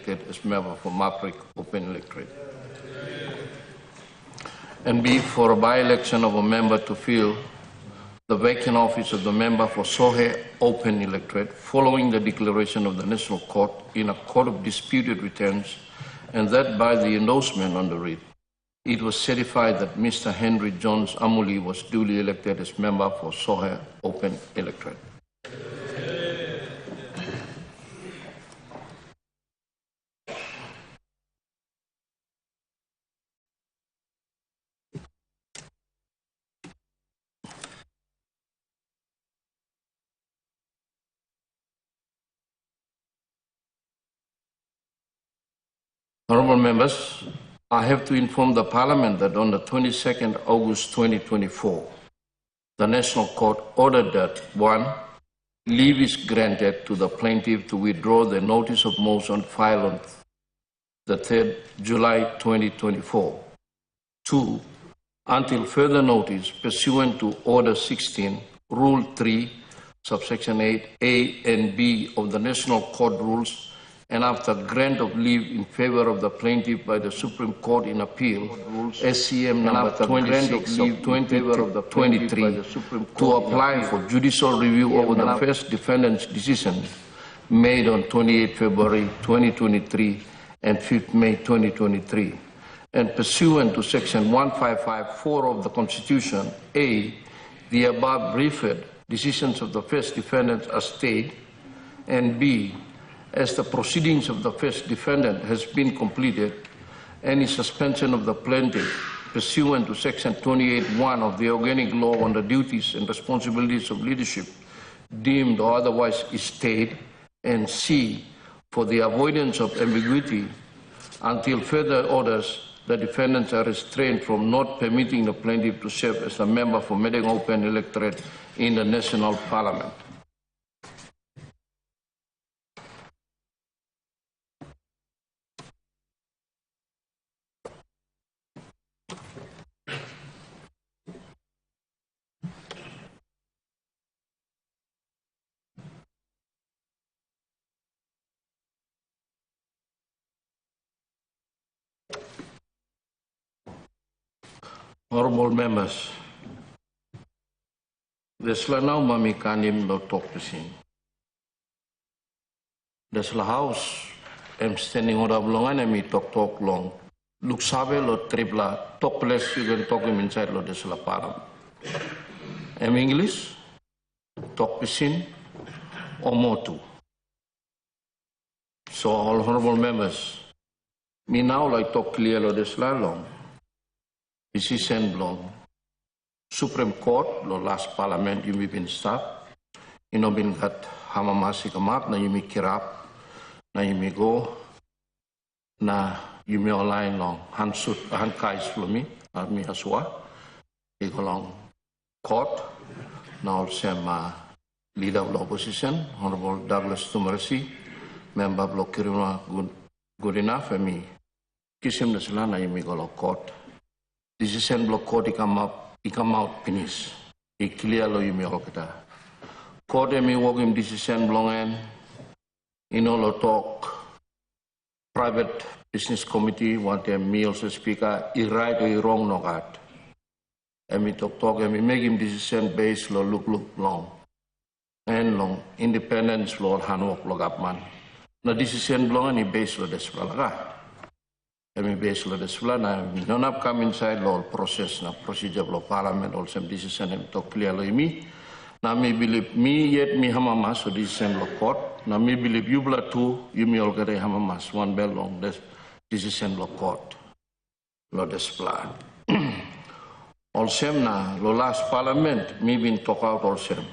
elected as member for Maprik Open Electorate. And B, for a by-election of a member to fill the vacant office of the member for Sohe Open Electorate following the declaration of the National Court in a court of disputed returns, and that by the endorsement on the writ, it was certified that Mr. Henry Jones Amuli was duly elected as member for Sohe Open Electorate. Honourable members, I have to inform the Parliament that on the 22nd August 2024, the National Court ordered that 1. Leave is granted to the plaintiff to withdraw the notice of motion filed on the 3rd July 2024. 2. Until further notice pursuant to Order 16, Rule 3, Subsection 8, A and B of the National Court Rules, and after grant of leave in favor of the plaintiff by the Supreme Court in appeal, SCM number 26 of 2023, to apply for judicial review over the first defendant's decision made on 28 February 2023 and 5th May 2023. And pursuant to Section 1554 of the Constitution, A, the above briefed decisions of the first defendant are stayed, and B, as the proceedings of the first defendant has been completed, any suspension of the plaintiff pursuant to Section 28(1) of the Organic Law on the duties and responsibilities of leadership deemed or otherwise is stayed, and C, for the avoidance of ambiguity, until further orders, the defendants are restrained from not permitting the plaintiff to serve as a member for Midday Open Electorate in the National Parliament. Honourable members, desla now mami kanim lo talk to sin. Desla house am standing order longan emi talk long. Look sabe lo tripla talk less you can talk him inside lo desla param. Am English talk sin or more too. So all honourable members, me now like talk clear lo desla long. Decision long. Supreme Court lo last Parliament yumi bin staff. Ino bin gat hamamasi kamat na yumi kirap na yumi go na yumi online long hansut hankais flumi mi aswa iko long court na also leader of the opposition Honourable Douglas Tumerasi, member of the Kiruna good enough and me kisim na sila na yumi go lo court. Decision block court come out finish. It clear lo yumi all kita. Court emi working decision blongen. Lo talk private business committee want me also speaker. I right or wrong no gat. Emi talk emi make him decision based lo look long. And long independence lo hanwok lo gapman. Na decision blongen i based lo deswalaga. Kami base lo desvela na minonap come inside lo process na procedure lo Parliament all some decision em to clear lo imi na me believe me yet me hamamas so decision lo court na me believe you bla two you me all gare hamamas one bell long this decision lo court lo desvela all sem na lo last Parliament me been talk out all sem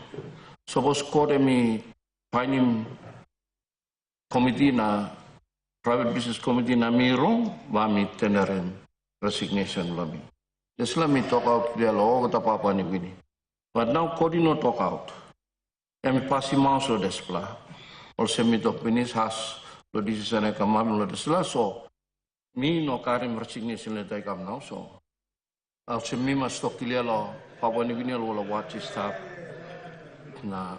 suppose court emi finding committee na private business committee na mirong mami tenerin resignation lami. Just let me talk out dia lo kata papa ni gini. But now court no talk out. Emi pasi mouse lo despla. Also me talk finish has lo decision e kamam lo desla so me no karim resignation le dai kam now so. Also me mas talk dia lo papa ni gini lo watch staff na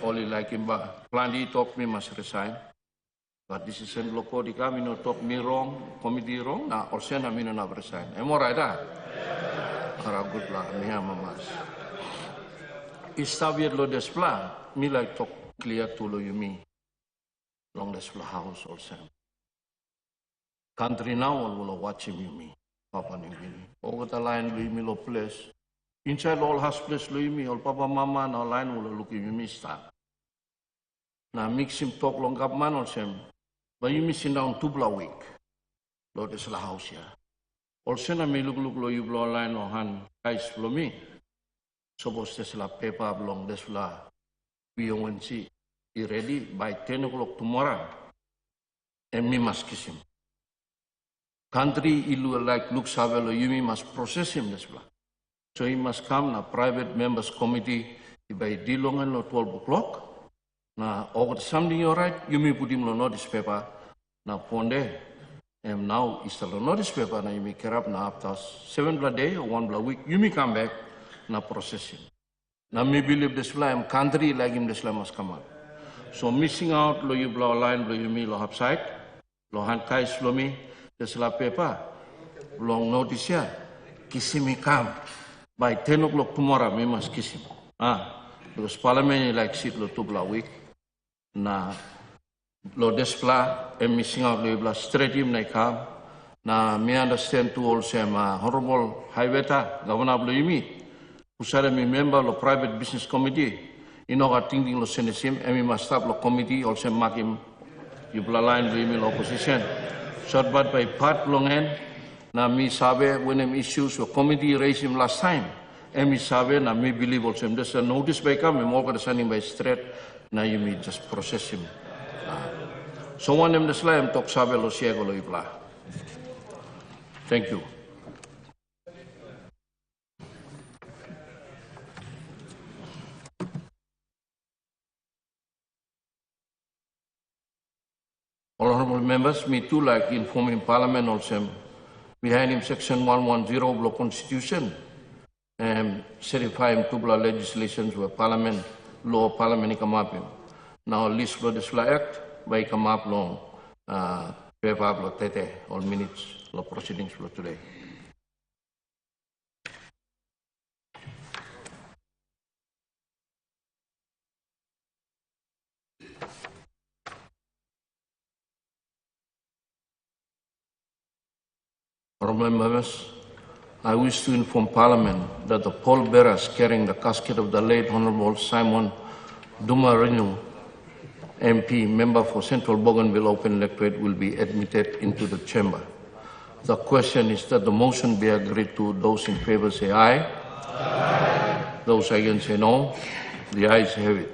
only like him ba plan di talk me mas resign. But decision loko di kami no talk me wrong, committee wrong, na orsen amino na resign. Am I right? Good lah, miha mamas. Istaviet lo despla, mi like talk clear to lo yumi. Long despla house also. Country now all will watch him yumi. Papa ni gini. Over the line lo yumi lo place. Inside all house place lo yumi, all papa mama na line will look yumi start. Na mix him talk long up man also. But yumi sit down 2 week. Lo despla house ya. Also na mi look lo you blow line o han guys lo mi. Suppose desla paper belong desla BONC be ready by 10 o'clock tomorrow. And me must kiss him. Country ilu like look savelo you must process him desla. So he must come na private members committee by dilongan lo 12 o'clock. Na over something alright, you may put him lo notice paper na ponde. And now is the notice paper na you may care up na after 7 day or 1 week, you may come back na processing. Na me believe this fly country like him this must come out. So missing out lo you blow line lo you me lo upside lo hand kais lo me this la paper long notice ya kiss me come by 10 o'clock tomorrow me must kiss him. Because parliament like sit lo 2 week na lo despla and missing out lo bla straight him na come na me understand to all same honorable highway ta governor lo you me. Usara mi member lo private business committee, inoga tingting lo senesim, emi mastap lo committee also makim yubla line lo imi lo opposition. Short but by part longen na mi sabe when em issues lo committee raised him last time, emi sabe na mi believe also there's a notice by come, em all sending by straight na you me just process him. So one em desla em talk sabe lo siego lo ibla. Thank you. Honorable members, me too like informing Parliament also behind him Section 110 of the Constitution and certifying two legislations where Parliament law Parliament come up. Now list for this act by come up long paper tete all minutes law proceedings for today. Honorable members, I wish to inform Parliament that the pallbearers carrying the casket of the late Honorable Simon Dumarinu, MP, member for Central Bougainville Open Electorate, will be admitted into the chamber. The question is that the motion be agreed to. Those in favor say aye. Aye. Those against say no. The ayes have it.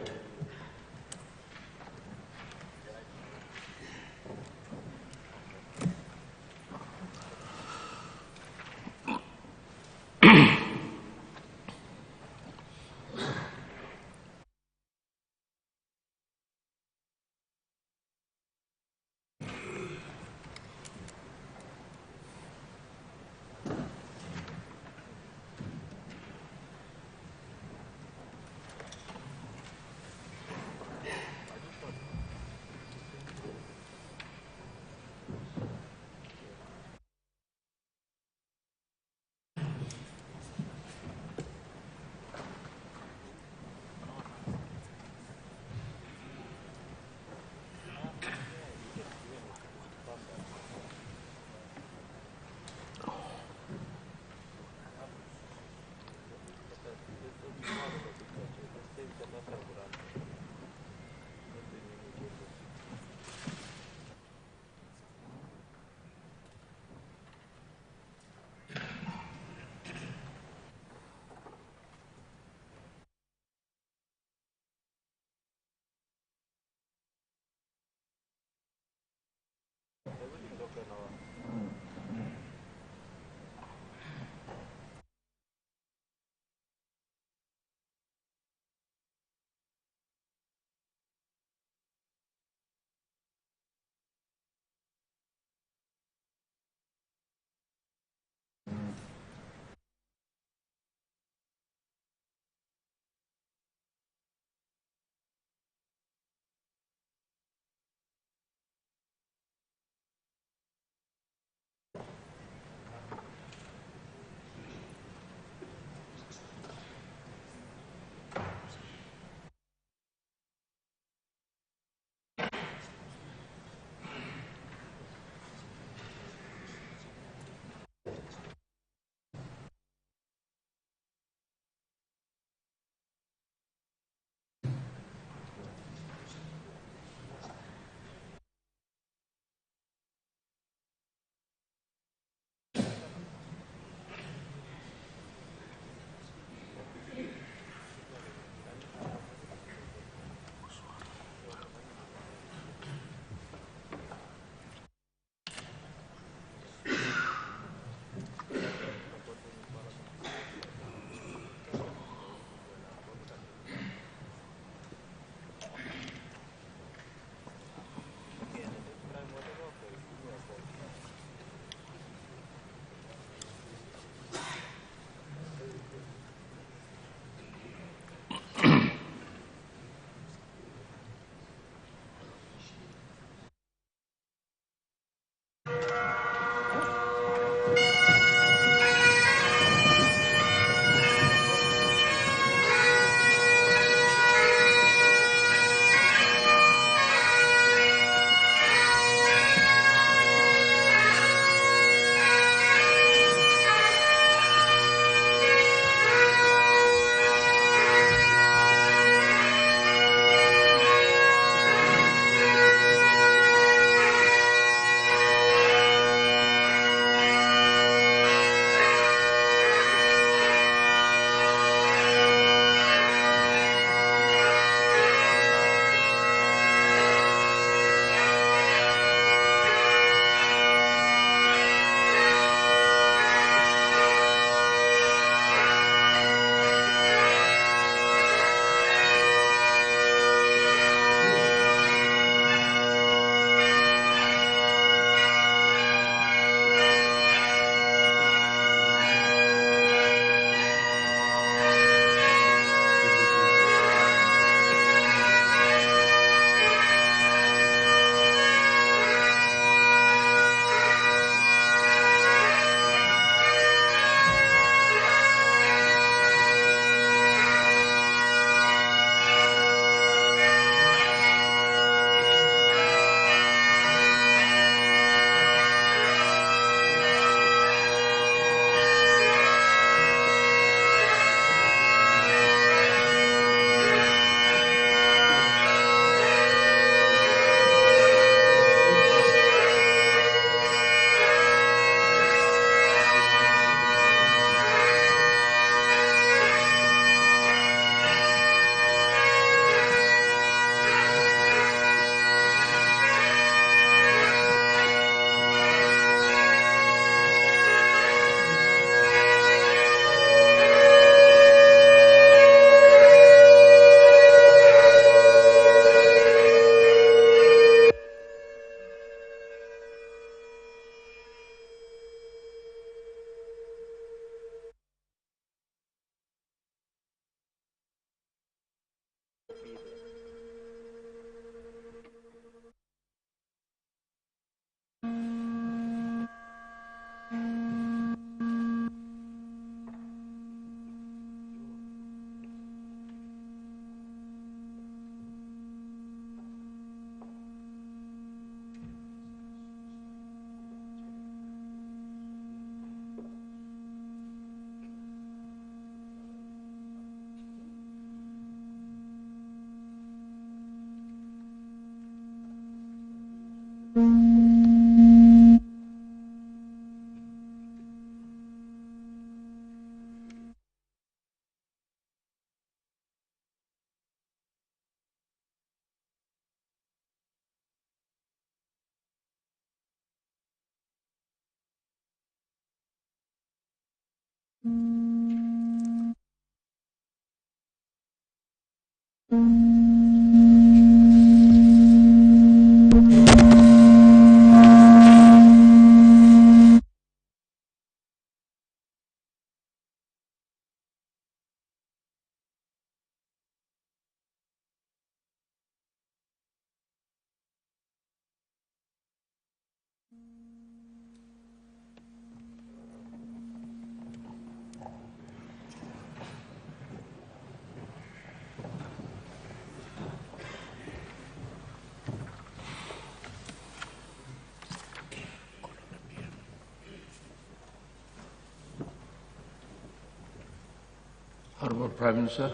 Honorable Prime Minister.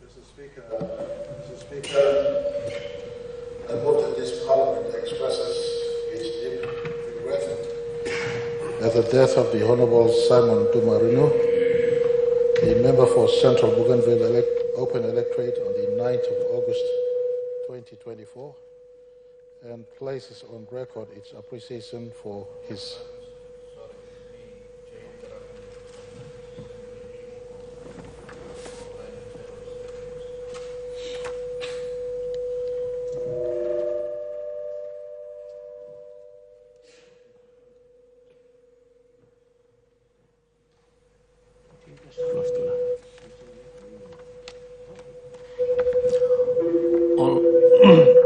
Mr. Speaker, I move that this Parliament expresses its deep regret at the death of the Honourable Simon Dumarino, the member for Central Bougainville Open Electorate on the 9th of August 2024, and places on record its appreciation for his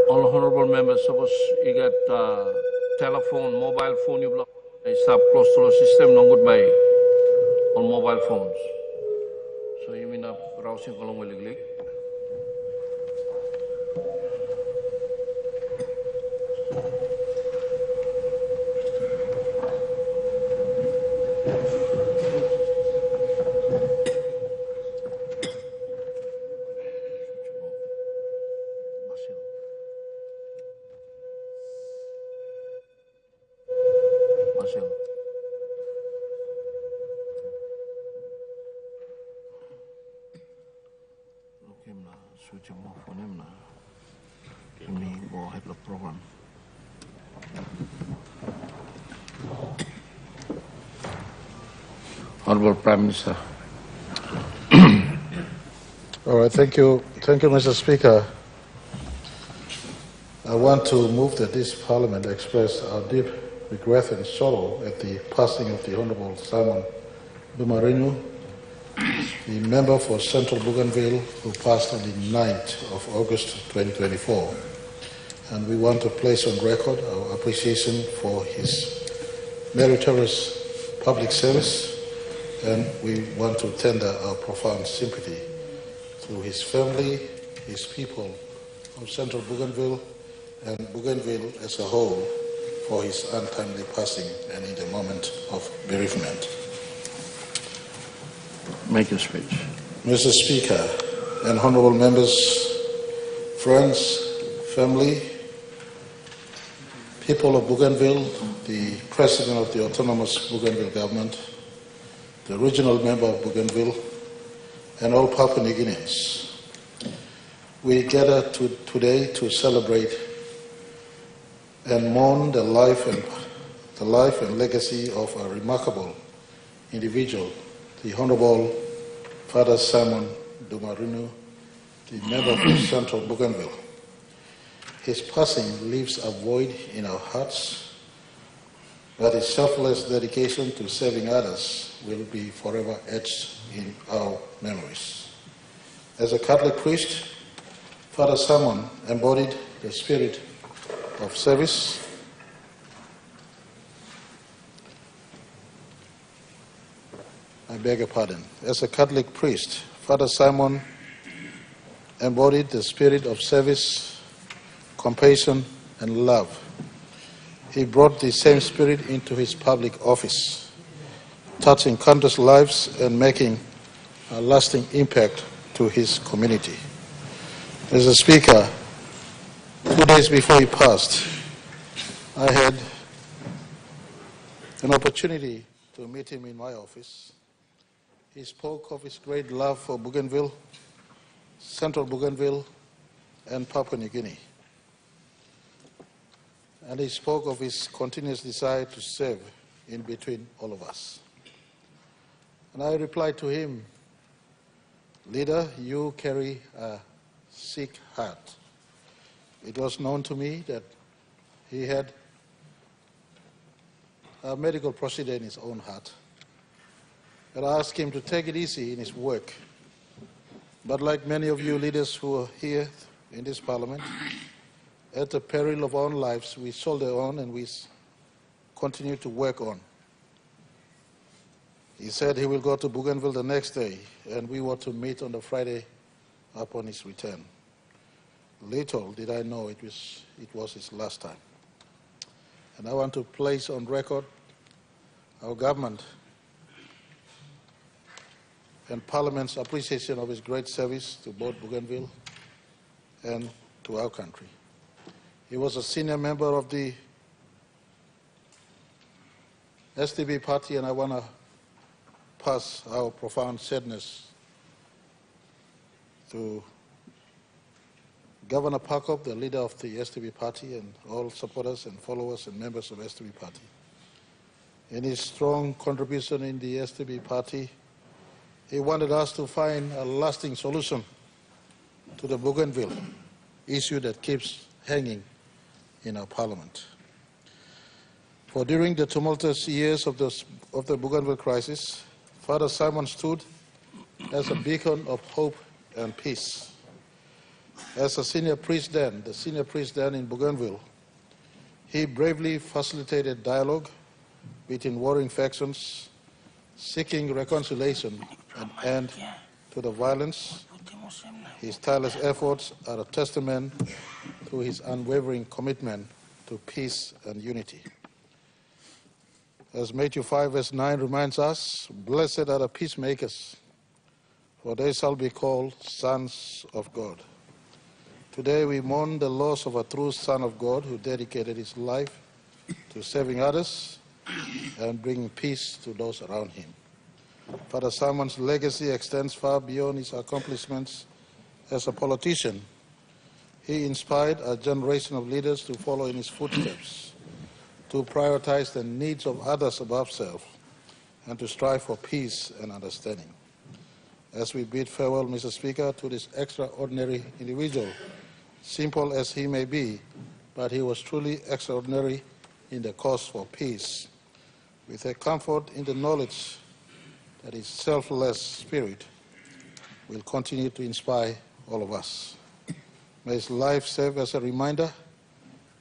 All honorable members, suppose you get telephone, mobile phone, you block. I stop close to the system, no goodbye on mobile phones. So you mean browsing along with the switch him off on him now. Let me go ahead with the program. Honorable Prime Minister. All right, thank you, Mr. Speaker. I want to move that this Parliament express our deep regret and sorrow at the passing of the Honourable Simon Dumarino, the member for Central Bougainville, who passed on the 9th of August 2024. And we want to place on record our appreciation for his meritorious public service, and we want to tender our profound sympathy to his family, his people of Central Bougainville, and Bougainville as a whole for his untimely passing and in the moment of bereavement. Make your speech. Mr. Speaker and honorable members, friends, family, people of Bougainville, the President of the Autonomous Bougainville Government, the regional member of Bougainville, and all Papua New Guineans. We gather today to celebrate and mourn the life and legacy of a remarkable individual, the Honourable Father Simon Dumarino, the member for Central Bougainville. His passing leaves a void in our hearts, but his selfless dedication to serving others will be forever etched in our memories. As a Catholic priest, Father Simon embodied the spirit of service, I beg your pardon. As a Catholic priest, Father Simon embodied the spirit of service, compassion, and love. He brought the same spirit into his public office, touching countless lives and making a lasting impact to his community. As a speaker, 2 days before he passed, I had an opportunity to meet him in my office. He spoke of his great love for Bougainville, Central Bougainville, and Papua New Guinea. and he spoke of his continuous desire to serve in between all of us. And I replied to him, "Leader, you carry a sick heart." It was known to me that he had a medical procedure in his own heart. And I asked him to take it easy in his work. But like many of you leaders who are here in this parliament, at the peril of our own lives, we soldier on and we continue to work on. He said he will go to Bougainville the next day, and we were to meet on the Friday upon his return. Little did I know it was his last time. And I want to place on record our government and Parliament's appreciation of his great service to both Bougainville and to our country. He was a senior member of the STB party, and I want to pass our profound sadness to Governor Parkop, the leader of the STB party, and all supporters and followers and members of STB party. In his strong contribution in the STB party, he wanted us to find a lasting solution to the Bougainville issue that keeps hanging in our parliament. For during the tumultuous years of the Bougainville crisis, Father Simon stood as a beacon of hope and peace. As a senior priest then, the senior priest then in Bougainville, he bravely facilitated dialogue between warring factions, seeking reconciliation and end to the violence. His tireless efforts are a testament to his unwavering commitment to peace and unity. As Matthew 5 verse 9 reminds us, "Blessed are the peacemakers, for they shall be called sons of God." Today we mourn the loss of a true son of God who dedicated his life to serving others and bringing peace to those around him. Father Simon's legacy extends far beyond his accomplishments as a politician. He inspired a generation of leaders to follow in his footsteps, to prioritize the needs of others above self, and to strive for peace and understanding. As we bid farewell, Mr. Speaker, to this extraordinary individual, simple as he may be, but he was truly extraordinary in the cause for peace, with a comfort in the knowledge that his selfless spirit will continue to inspire all of us. May his life serve as a reminder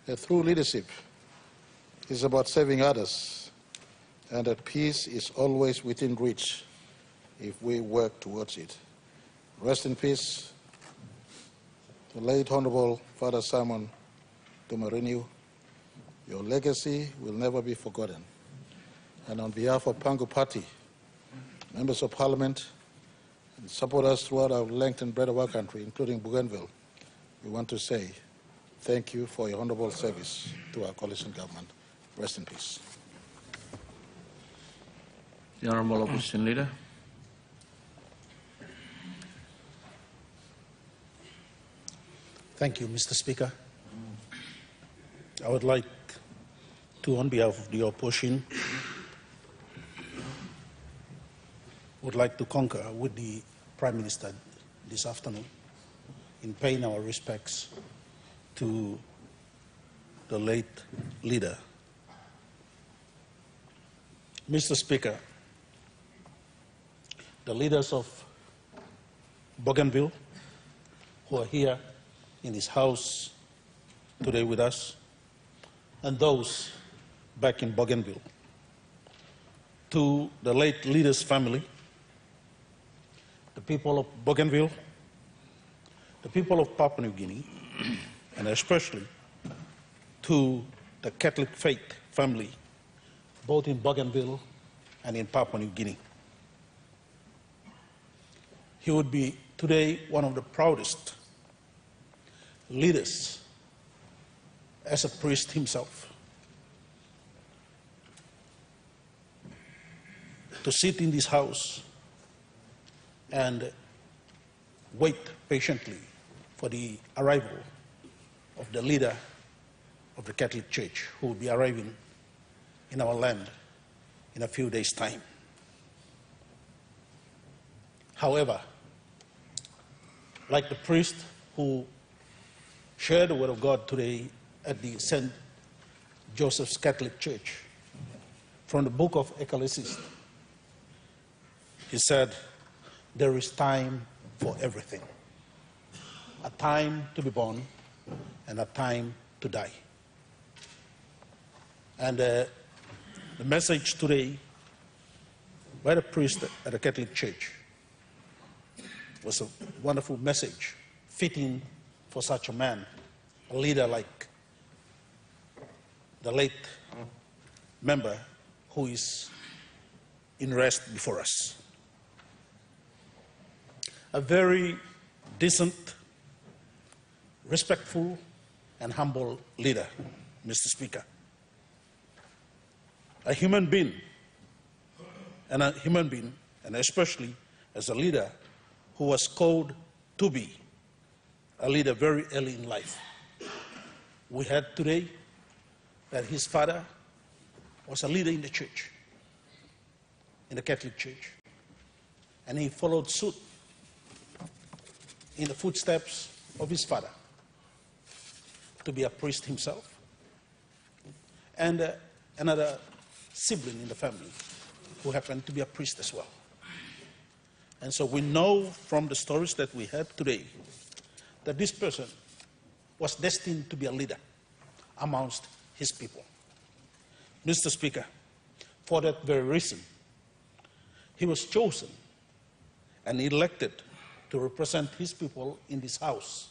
that true leadership is about serving others, and that peace is always within reach if we work towards it. Rest in peace, the late Honorable Father Simon Dumarinu. Your legacy will never be forgotten. And on behalf of Pangu Party, members of Parliament, and supporters throughout our length and breadth of our country, including Bougainville, we want to say thank you for your honorable service to our coalition government. Rest in peace. The Honourable Opposition Leader. Thank you, Mr. Speaker. I would like to, on behalf of the opposition, would like to concur with the Prime Minister this afternoon in paying our respects to the late leader. Mr. Speaker, the leaders of Bougainville who are here in this house today with us, and those back in Bougainville, to the late leader's family, the people of Bougainville, the people of Papua New Guinea, and especially to the Catholic faith family, both in Bougainville and in Papua New Guinea. He would be today one of the proudest leaders as a priest himself, to sit in this house and wait patiently for the arrival of the leader of the Catholic Church who will be arriving in our land in a few days' time. However, like the priest who shared the Word of God today at the St. Joseph's Catholic Church, from the book of Ecclesiastes, he said, there is time for everything. A time to be born and a time to die. And the message today by the priest at the Catholic Church was a wonderful message, fitting for such a man, a leader like the late member who is in rest before us. A very decent, respectful, and humble leader, Mr. Speaker. A human being, and especially as a leader who was called to be a leader very early in life. We heard today that his father was a leader in the church, in the Catholic Church, and he followed suit in the footsteps of his father to be a priest himself, and another sibling in the family who happened to be a priest as well. And so we know from the stories that we heard today that this person was destined to be a leader amongst his people. Mr. Speaker, for that very reason, he was chosen and elected to represent his people in this House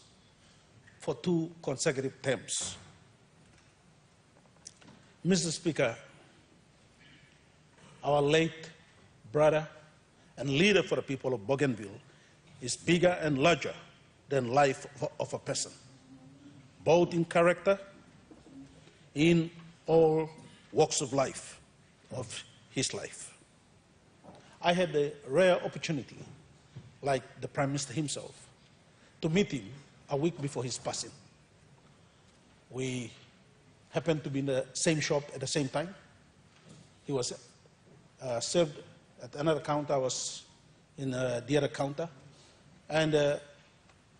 for 2 consecutive terms. Mr. Speaker, our late brother and leader for the people of Bougainville is bigger and larger than life of a person, both in character, in all walks of life, of his life. I had the rare opportunity, like the Prime Minister himself, to meet him a week before his passing. We happened to be in the same shop at the same time. He was served at another counter, I was in the other counter. And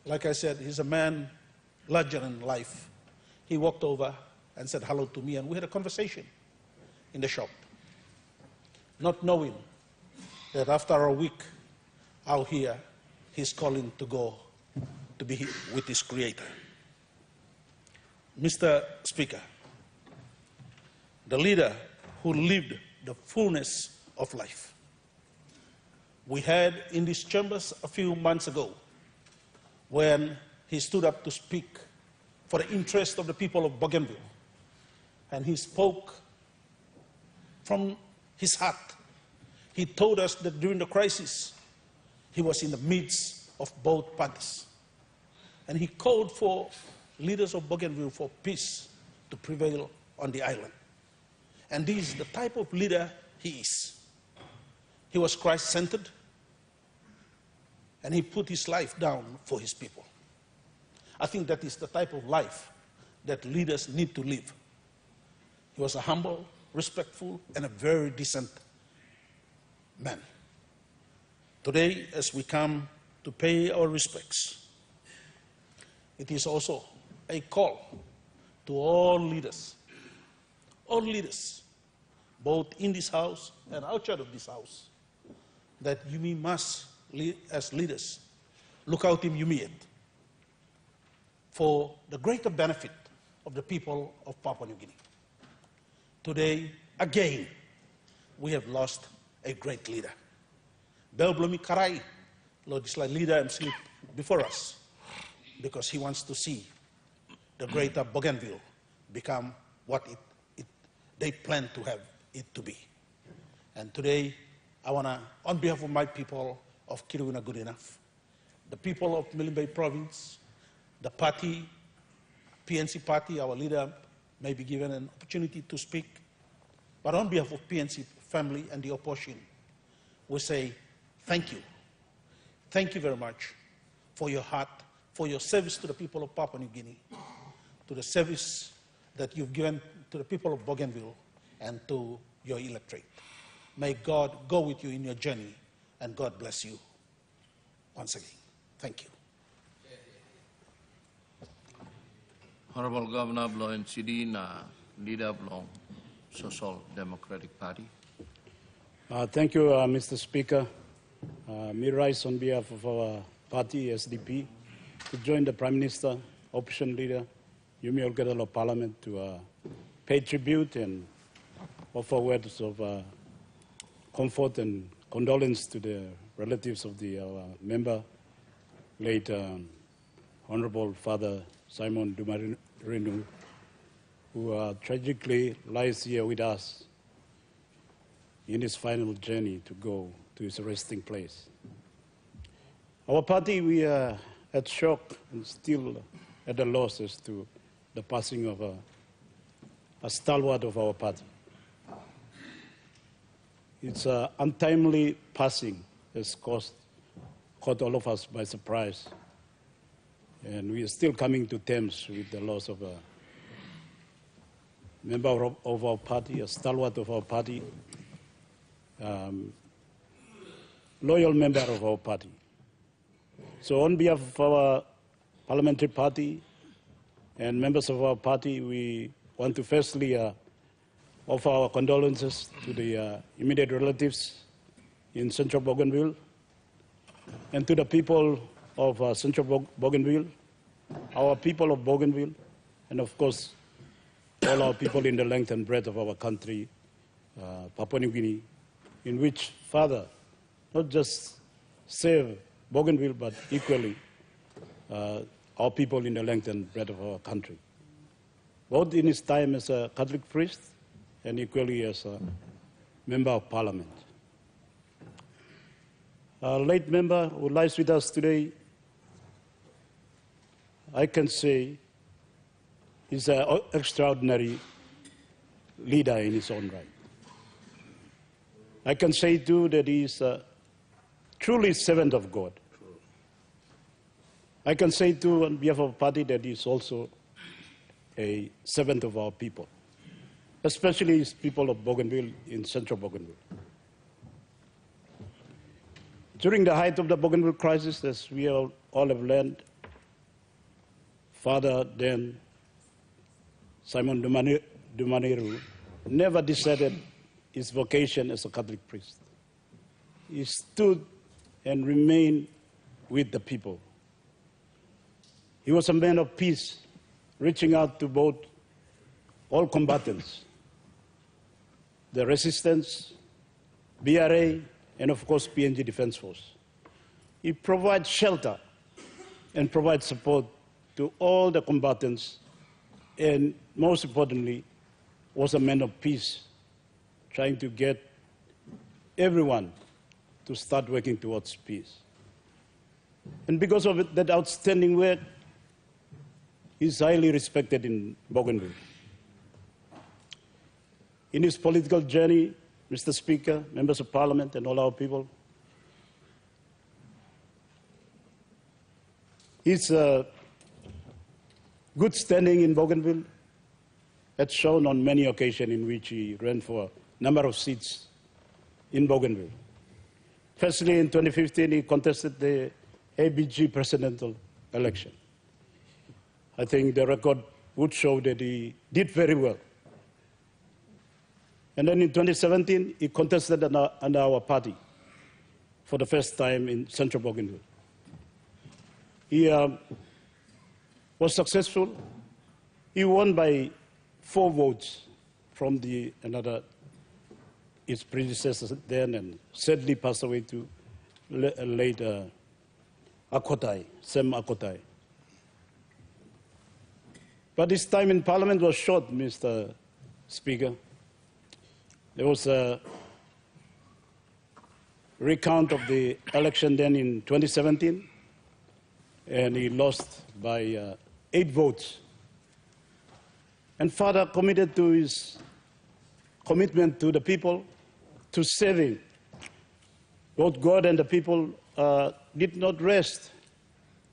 like I said, he's a man larger than life. He walked over and said hello to me, and we had a conversation in the shop, not knowing that after a week out here, he's calling to go to be with his Creator. Mr. Speaker, the leader who lived the fullness of life. We had in these chambers a few months ago when he stood up to speak for the interest of the people of Bougainville. And he spoke from his heart. He told us that during the crisis, he was in the midst of both parties. And he called for leaders of Bougainville for peace to prevail on the island. And this is the type of leader he is. He was Christ-centered, and he put his life down for his people. I think that is the type of life that leaders need to live. He was a humble, respectful, and a very decent man. Today, as we come to pay our respects, it is also a call to all leaders, both in this House and outside of this House, that you must, as leaders, look out immediate for the greater benefit of the people of Papua New Guinea. Today, again, we have lost a great leader. Belblomi Karai, Lord, this leader and sleep before us, because he wants to see the greater Bougainville become what they plan to have it to be. And today, I want to, on behalf of my people of Kiruna Good Enough, the people of Midday province, the party, PNC party, our leader may be given an opportunity to speak, but on behalf of PNC family and the opposition, we say thank you. Thank you very much for your heart, for your service to the people of Papua New Guinea, to the service that you've given to the people of Bougainville and to your electorate. May God go with you in your journey, and God bless you once again. Thank you. Honorable Governor Bloin Sidi na leader Blong Social Democratic Party. Thank you, Mr. Speaker. Me rise on behalf of our party, SDP, to join the Prime Minister, Opposition Leader, Yumi Olgedalo Parliament to pay tribute and offer words of comfort and condolence to the relatives of the member, late Honorable Father Simon Dumarinu, who tragically lies here with us in his final journey to go to his resting place. Our party, we are at shock and still at a loss as to the passing of a stalwart of our party. It's an untimely passing has caught all of us by surprise. And we are still coming to terms with the loss of a member of our party, a stalwart of our party, loyal member of our party. So on behalf of our parliamentary party and members of our party, we want to firstly offer our condolences to the immediate relatives in Central Bougainville and to the people of Central Bougainville, our people of Bougainville, and of course, all our people in the length and breadth of our country, Papua New Guinea, in which Father not just saved Bougainville, but equally our people in the length and breadth of our country, both in his time as a Catholic priest and equally as a member of Parliament. Our late member who lies with us today, I can say, is an extraordinary leader in his own right. I can say too that he is truly a servant of God. I can say too on behalf of our party that he is also a servant of our people, especially his people of Bougainville in Central Bougainville. During the height of the Bougainville crisis, as we all have learned, Father then Simon Dumaniru never deserted his vocation as a Catholic priest. He stood and remained with the people. He was a man of peace, reaching out to both all combatants, the resistance, BRA, and of course PNG Defense Force. He provides shelter and provides support to all the combatants, and most importantly, was a man of peace, trying to get everyone to start working towards peace. And because of that outstanding work, he's highly respected in Bougainville. In his political journey, Mr. Speaker, members of Parliament, and all our people, his good standing in Bougainville had shown on many occasions in which he ran for a number of seats in Bougainville. Firstly, in 2015, he contested the ABG presidential election. I think the record would show that he did very well. And then in 2017, he contested under our party for the first time in Central Bougainville. He was successful. He won by 4 votes from his predecessor then, and sadly passed away to later Akotai, Sem Akotai. But his time in Parliament was short, Mr. Speaker. There was a recount of the election then in 2017, and he lost by 8 votes. And Father committed to his commitment to the people, to saving both God and the people, did not rest.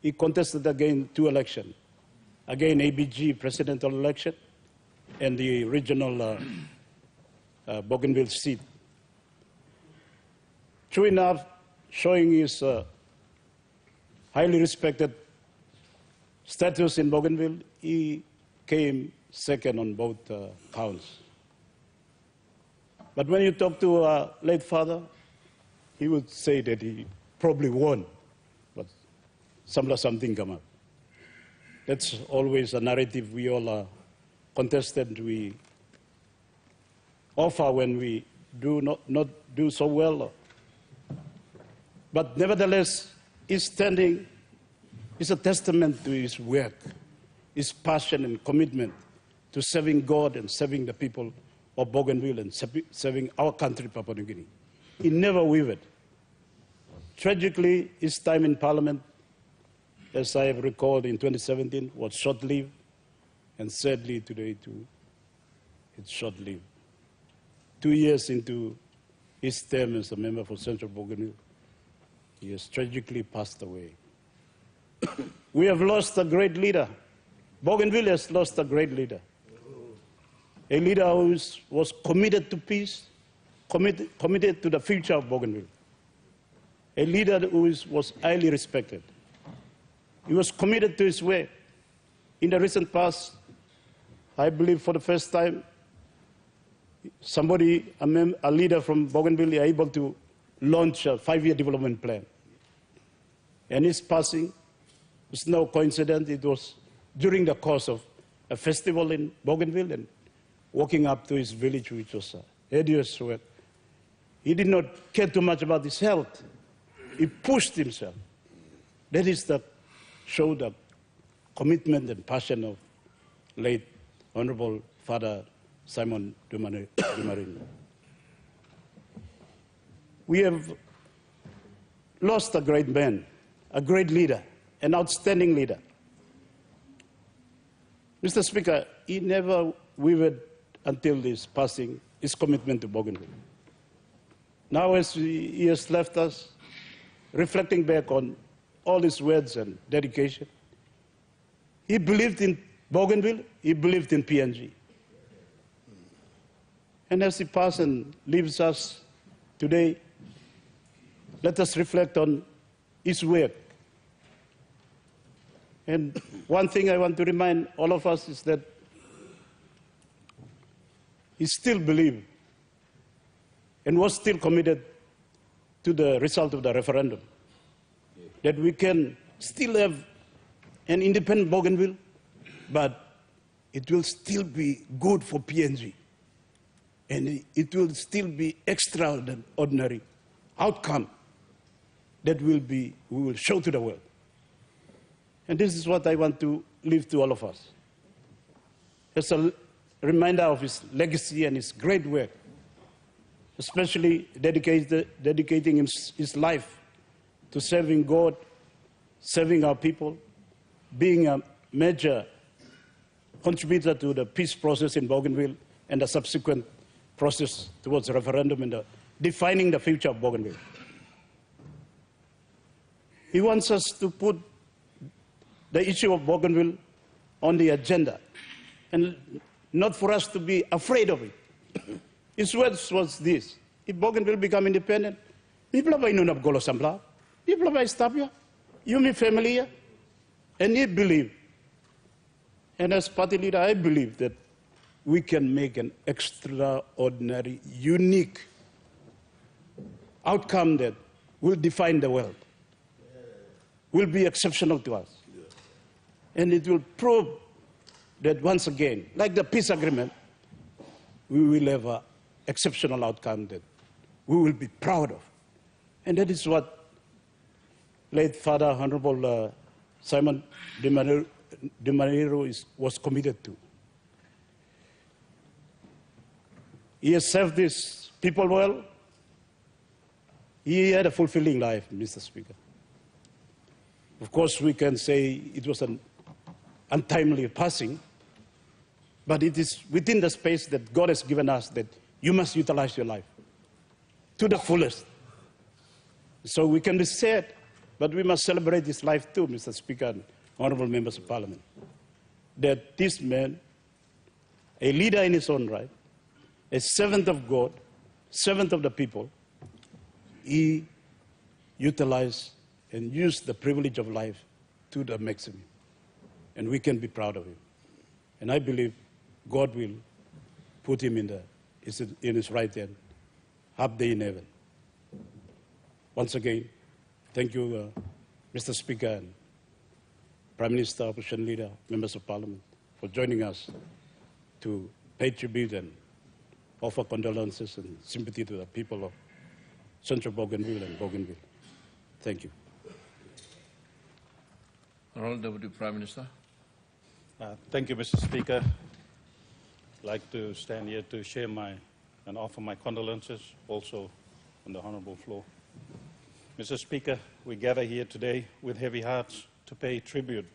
He contested again 2 elections. Again, ABG presidential election, and the regional Bougainville seat. True enough, showing his highly respected status in Bougainville, he came second on both counts. But when you talk to our late father, he would say that he probably won, but something come up. That's always a narrative we all contested, we offer when we do not do so well. But nevertheless, his standing is a testament to his work, his passion and commitment to serving God and serving the people of Bougainville and serving our country, Papua New Guinea. He never wavered. Tragically, his time in Parliament, as I have recalled in 2017, was short-lived, and sadly today too, it's short-lived. 2 years into his term as a member for Central Bougainville, he has tragically passed away. We have lost a great leader. Bougainville has lost a great leader. A leader who was committed to peace, committed to the future of Bougainville. A leader who was highly respected. He was committed to his way. In the recent past, I believe for the first time, somebody, a leader from Bougainville, is able to launch a 5-year development plan. And his passing was no coincidence. It was during the course of a festival in Bougainville and walking up to his village, which was arduous work. He did not care too much about his health. He pushed himself. That is the show the commitment and passion of late Honorable Father Simon Dumarino. We have lost a great man, a great leader, an outstanding leader. Mr. Speaker, he never wavered until his passing, his commitment to Bougainville. Now as he has left us, reflecting back on all his words and dedication, he believed in Bougainville, he believed in PNG. And as he passed and leaves us today, let us reflect on his work. And one thing I want to remind all of us is that he still believed and was still committed to the result of the referendum, that we can still have an independent Bougainville, but it will still be good for PNG. And it will still be extraordinary outcome that we will show to the world. And this is what I want to leave to all of us. As a reminder of his legacy and his great work, especially dedicating his life to serving God, serving our people, being a major contributor to the peace process in Bougainville and the subsequent process towards the referendum and defining the future of Bougainville. He wants us to put the issue of Bougainville on the agenda and not for us to be afraid of it. His words was this: if Bougainville become independent, people by nunab golo sambla, people by stabia, you me family, and he believe. And as party leader, I believe that we can make an extraordinary, unique outcome that will define the world, will be exceptional to us. And it will prove that once again, like the peace agreement, we will have an exceptional outcome that we will be proud of. And that is what late Father Honorable Simon Dumarino was committed to. He has served these people well. He had a fulfilling life, Mr. Speaker. Of course, we can say it was an untimely passing, but it is within the space that God has given us that you must utilize your life to the fullest. So we can be sad, but we must celebrate his life too, Mr. Speaker and honorable members of Parliament, that this man a leader in his own right, a servant of God, servant of the people. He utilized and used the privilege of life to the maximum. And we can be proud of him. And I believe God will put him in his right hand, half day in heaven. Once again, thank you, Mr. Speaker and Prime Minister, Opposition Leader, Members of Parliament, for joining us to pay tribute and offer condolences and sympathy to the people of Central Bougainville and Bougainville. Thank you. Honourable Deputy Prime Minister. Thank you, Mr. Speaker. I'd like to stand here to share and offer my condolences also on the honourable floor. Mr. Speaker, we gather here today with heavy hearts to pay tribute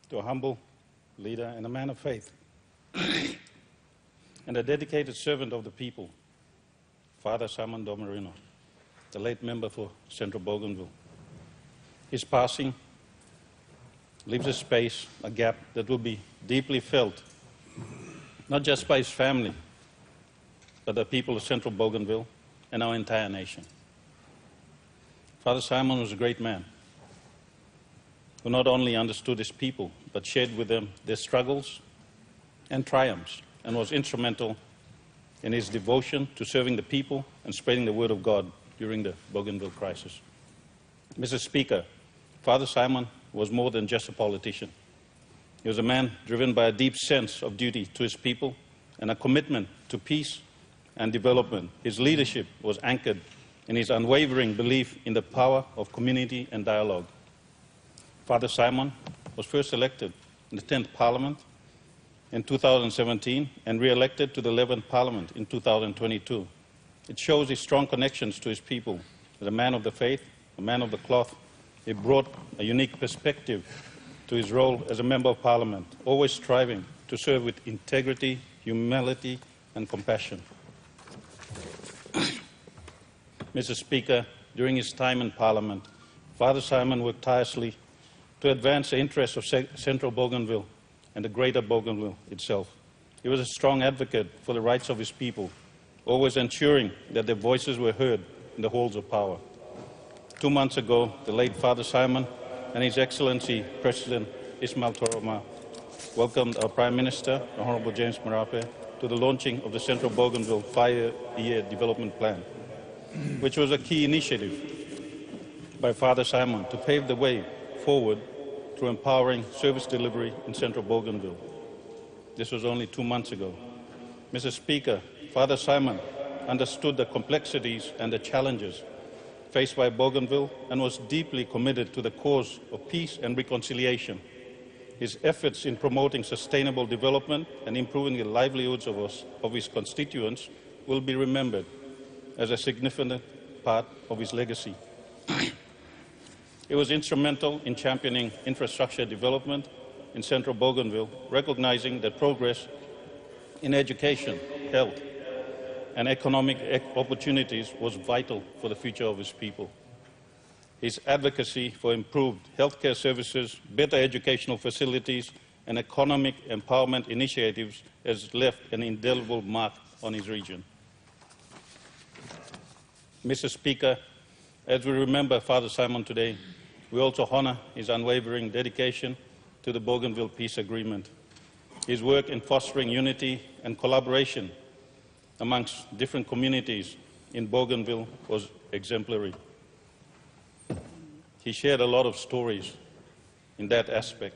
to a humble leader and a man of faith and a dedicated servant of the people, Father Simon Domerino, the late member for Central Bougainville. His passing leaves a space, a gap that will be deeply felt, not just by his family, but the people of Central Bougainville and our entire nation. Father Simon was a great man who not only understood his people, but shared with them their struggles and triumphs, and was instrumental in his devotion to serving the people and spreading the word of God during the Bougainville crisis. Mr. Speaker, Father Simon was more than just a politician. He was a man driven by a deep sense of duty to his people and a commitment to peace and development. His leadership was anchored in his unwavering belief in the power of community and dialogue. Father Simon was first elected in the 10th Parliament in 2017 and re-elected to the 11th Parliament in 2022. It shows his strong connections to his people. As a man of the faith, a man of the cloth, he brought a unique perspective to his role as a Member of Parliament, always striving to serve with integrity, humility, and compassion. Mr. Speaker, during his time in Parliament, Father Simon worked tirelessly to advance the interests of Central Bougainville and the greater Bougainville itself. He was a strong advocate for the rights of his people, always ensuring that their voices were heard in the halls of power. 2 months ago, the late Father Simon and His Excellency President Ismail Toroma welcomed our Prime Minister, the Honourable James Marape, to the launching of the Central Bougainville 5-year development plan, which was a key initiative by Father Simon to pave the way forward through empowering service delivery in Central Bougainville. This was only 2 months ago. Mr. Speaker, Father Simon understood the complexities and the challenges faced by Bougainville and was deeply committed to the cause of peace and reconciliation. His efforts in promoting sustainable development and improving the livelihoods of his constituents will be remembered as a significant part of his legacy. He was instrumental in championing infrastructure development in Central Bougainville, recognizing that progress in education, health, and economic opportunities was vital for the future of his people. His advocacy for improved healthcare services, better educational facilities, and economic empowerment initiatives has left an indelible mark on his region. Mr. Speaker, as we remember Father Simon today, we also honour his unwavering dedication to the Bougainville Peace Agreement. His work in fostering unity and collaboration amongst different communities in Bougainville was exemplary. He shared a lot of stories in that aspect.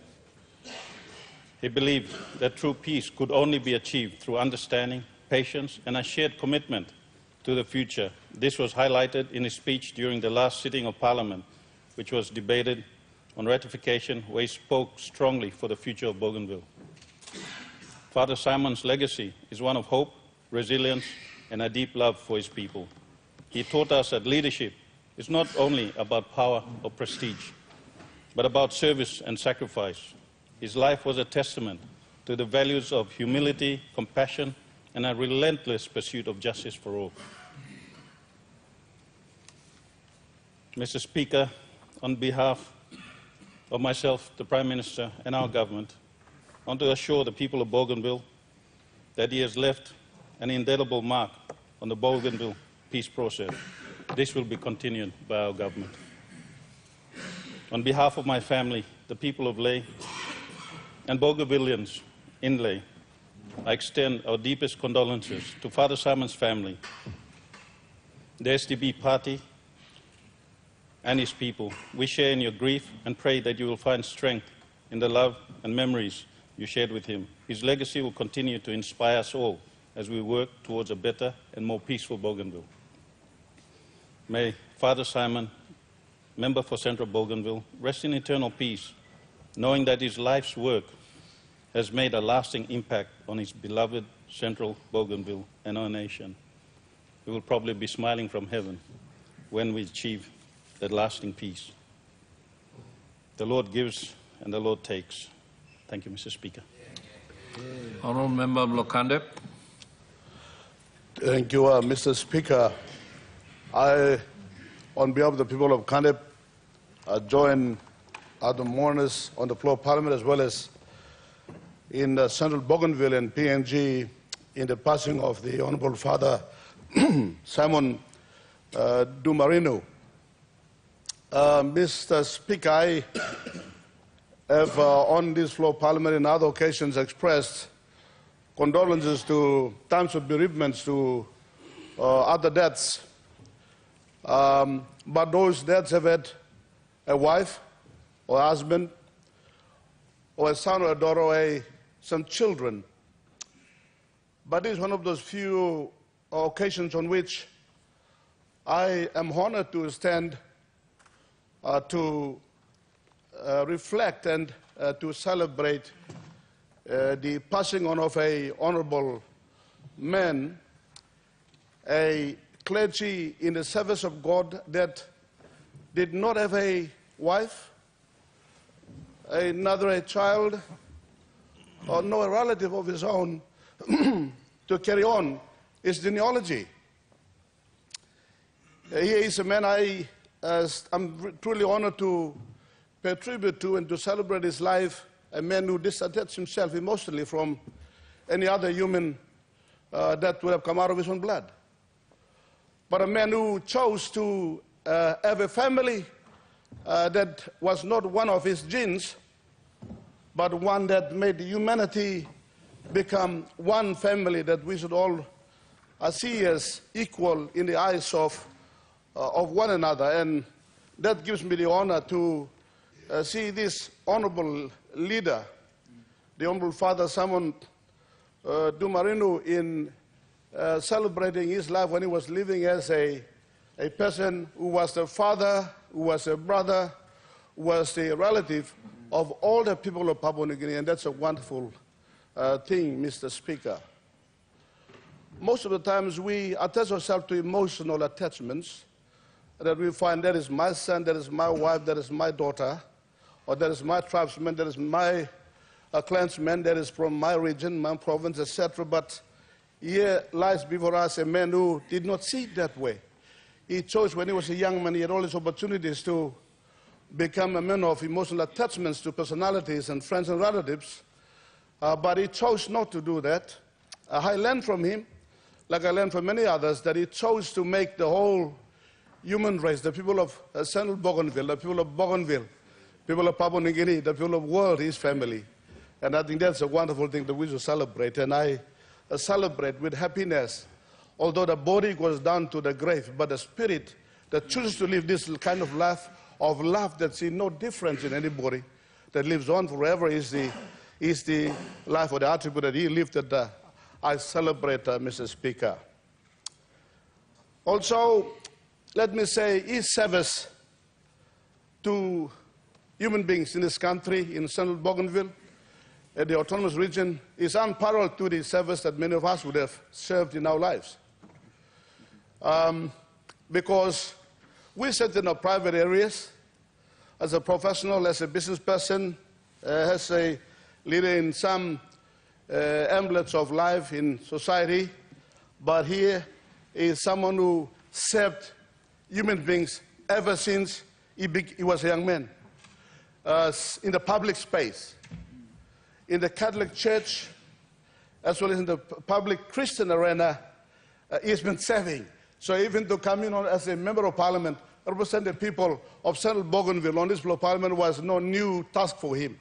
He believed that true peace could only be achieved through understanding, patience, and a shared commitment to the future. This was highlighted in his speech during the last sitting of Parliament, which was debated on ratification, where he spoke strongly for the future of Bougainville. Father Simon's legacy is one of hope, resilience, and a deep love for his people. He taught us that leadership is not only about power or prestige, but about service and sacrifice. His life was a testament to the values of humility, compassion, and a relentless pursuit of justice for all. Mr. Speaker, on behalf of myself, the Prime Minister, and our government, I want to assure the people of Bougainville that he has left an indelible mark on the Bougainville peace process. This will be continued by our government. On behalf of my family, the people of Lae, and Bougainvilleans in Lae, I extend our deepest condolences to Father Simon's family, the SDB party, and his people. We share in your grief and pray that you will find strength in the love and memories you shared with him. His legacy will continue to inspire us all as we work towards a better and more peaceful Bougainville. May Father Simon, member for Central Bougainville, rest in eternal peace, knowing that his life's work has made a lasting impact on his beloved Central Bougainville and our nation. We will probably be smiling from heaven when we achieve that lasting peace. The Lord gives and the Lord takes. Thank you, Mr. Speaker. Honourable Member Blokandep. Thank you, Mr. Speaker. I, on behalf of the people of Kandep, join other mourners on the floor of Parliament, as well as in Central Bougainville and PNG in the passing of the Honourable Father Simon Dumarino. Mr. Speaker, I have on this floor of Parliament and other occasions expressed condolences to times of bereavements to other deaths. But those deaths have had a wife or a husband or a son or a daughter or some children. But this is one of those few occasions on which I am honored to stand to reflect and to celebrate the passing on of an honorable man, a clergy in the service of God that did not have a wife, a child, or no relative of his own to carry on his genealogy. He is a man I'm truly honored to pay tribute to and to celebrate his life, a man who disattached himself emotionally from any other human that would have come out of his own blood. But a man who chose to have a family that was not one of his genes, but one that made humanity become one family that we should all see as equal in the eyes of one another. And that gives me the honor to see this honorable leader, the Honorable Father Simon Dumarino, in celebrating his life when he was living as a person who was a father, who was a brother, who was a relative of all the people of Papua New Guinea, and that's a wonderful thing, Mr. Speaker. Most of the times we attach ourselves to emotional attachments that we find that is my son, that is my wife, that is my daughter, or that is my tribesman, that is my clansman, that is from my region, my province, etc. But here lies before us a man who did not see it that way. He chose when he was a young man, he had all his opportunities to become a man of emotional attachments to personalities and friends and relatives, but he chose not to do that. I learned from him, like I learned from many others, that he chose to make the whole human race, the people of Central Bougainville, the people of Bougainville, people of Papua New Guinea, the people of the world, his family. And I think that's a wonderful thing that we should celebrate. And I celebrate with happiness, although the body goes down to the grave, but the spirit that chooses to live this kind of life that sees no difference in anybody, that lives on forever, is the life or the attribute that he lived, that I celebrate, Mr. Speaker. Also, let me say, his service to human beings in this country, in Central Bougainville, the autonomous region, is unparalleled to the service that many of us would have served in our lives. Because we sit in our private areas as a professional, as a business person, as a leader in some amulets of life in society, but here is someone who served human beings ever since he was a young man, in the public space, in the Catholic Church, as well as in the public Christian arena, he's been serving. So even to come in as a member of parliament, represent the people of Central Bougainville on this floor of parliament was no new task for him.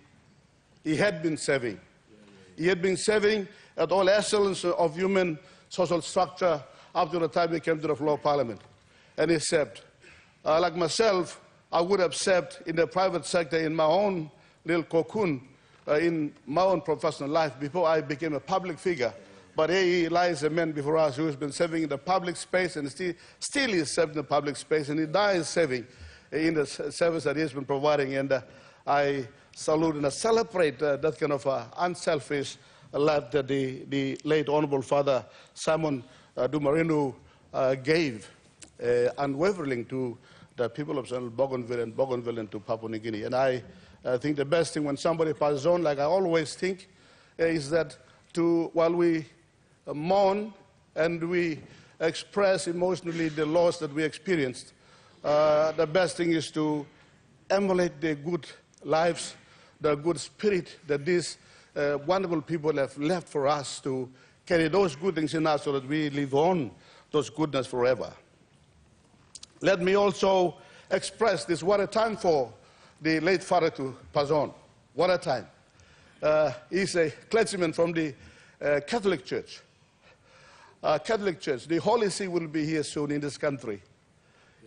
He had been serving. He had been serving at all echelons of human social structure up to the time he came to the floor of parliament. And he served. Like myself, I would have served in the private sector in my own little cocoon in my own professional life before I became a public figure. But here lies a man before us who has been serving in the public space and still is serving in the public space, and he dies serving in the service that he has been providing. And I salute and I celebrate that kind of unselfish life that the late Honorable Father Simon Dumarino gave unwaveringly to the people of Central Bougainville and to Papua New Guinea. And I think the best thing when somebody passes on, like I always think, is that while we mourn and we express emotionally the loss that we experienced, the best thing is to emulate the good lives, the good spirit that these wonderful people have left for us, to carry those good things in us so that we live on those goodness forever. Let me also express this: what a time for the late father to pass on. What a time. He's a clergyman from the Catholic Church. The Holy See will be here soon in this country.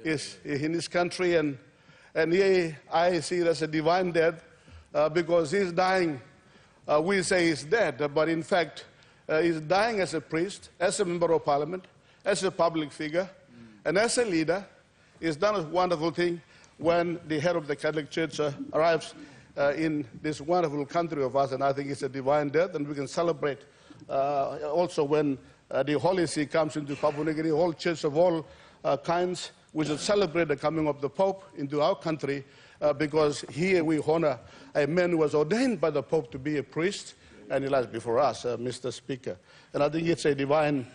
Yes, in this country, and here I see it as a divine death because he's dying. We say he's dead, but in fact, he's dying as a priest, as a member of parliament, as a public figure, and as a leader. He's done a wonderful thing when the head of the Catholic Church arrives in this wonderful country of us, and I think it's a divine death, and we can celebrate also when the Holy See comes into Papua New Guinea, all churches of all kinds. We should celebrate the coming of the Pope into our country because here we honor a man who was ordained by the Pope to be a priest, and he lies before us, Mr. Speaker. And I think it's a divine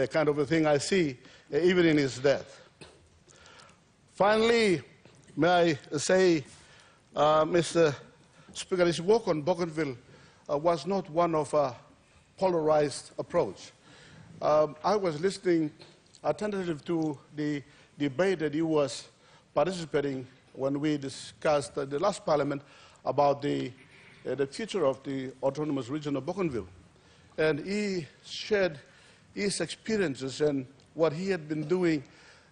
kind of a thing I see even in his death. Finally, may I say, Mr. Speaker, his work on Bougainville was not one of a polarized approach. I was listening attentively to the debate that he was participating when we discussed the last parliament about the future of the autonomous region of Bougainville. And he shared his experiences and what he had been doing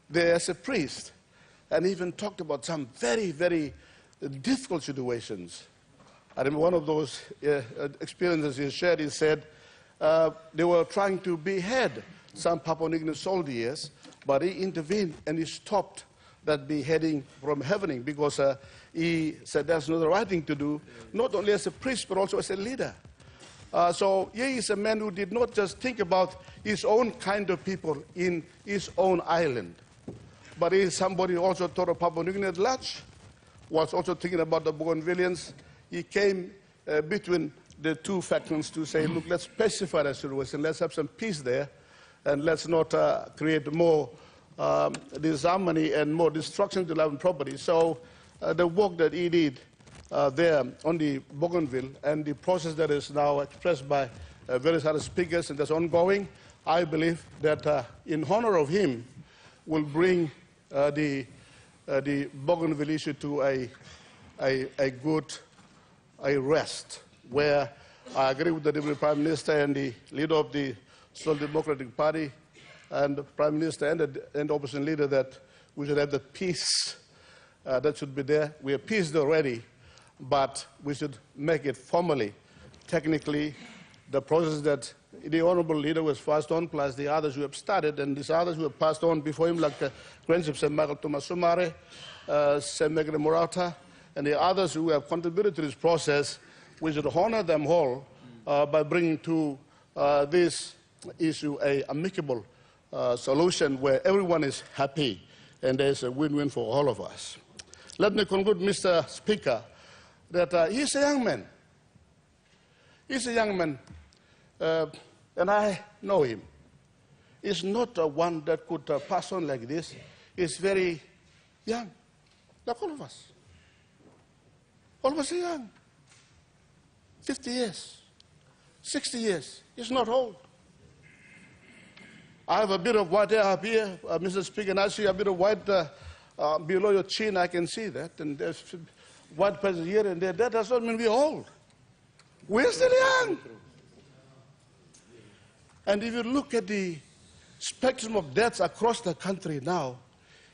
there as a priest, and even talked about some very, very difficult situations. I remember one of those experiences he shared. He said they were trying to behead some Papua New Guinea soldiers, but he intervened and he stopped that beheading from happening because he said that's not the right thing to do, not only as a priest but also as a leader. So he is a man who did not just think about his own kind of people in his own island, but he is somebody who also thought of Papua New Guinea at large, was also thinking about the Bougainvilleans. He came between the two factions to say, look, let's pacify the situation, let's have some peace there, and let's not create more disharmony and more destruction to life and property. So the work that he did there on the Bougainville and the process that is now expressed by various other speakers and that's ongoing, I believe that in honor of him will bring the Bougainville issue to a good rest, where I agree with the Deputy Prime Minister and the leader of the Social Democratic Party and the Prime Minister and the opposition leader that we should have the peace that should be there. We are peaced already, but we should make it formally, technically, the process that the honourable leader was passed on, plus the others who have started, and these others who have passed on before him, like Grandship St. Michael Thomas Sumare, St. Megre Murata, and the others who have contributed to this process. We should honour them all by bringing to this issue an amicable solution where everyone is happy and there's a win-win for all of us. Let me conclude, Mr. Speaker, that he's a young man. He's a young man, and I know him. He's not one that could pass on like this. He's very young, like all of us. All of us are young, 50 years. 60 years. It's not old. I have a bit of white hair up here, Mr. Speaker, and I see a bit of white below your chin. I can see that. And there's white patches here and there. That does not mean we're old. We're still young. And if you look at the spectrum of deaths across the country now,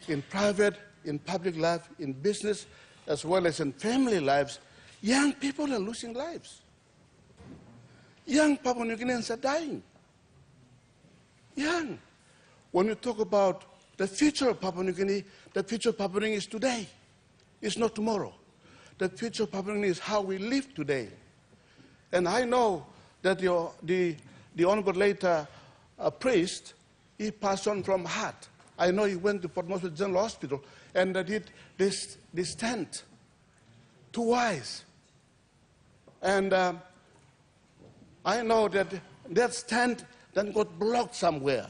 in private, in public life, in business, as well as in family lives, young people are losing lives. Young Papua New Guineans are dying. Young. When you talk about the future of Papua New Guinea, the future of Papua New Guinea is today. It's not tomorrow. The future of Papua New Guinea is how we live today. And I know that the Honorable later priest, he passed on from heart. I know he went to Port Moresby General Hospital and did this tent twice. And I know that that tent then got blocked somewhere.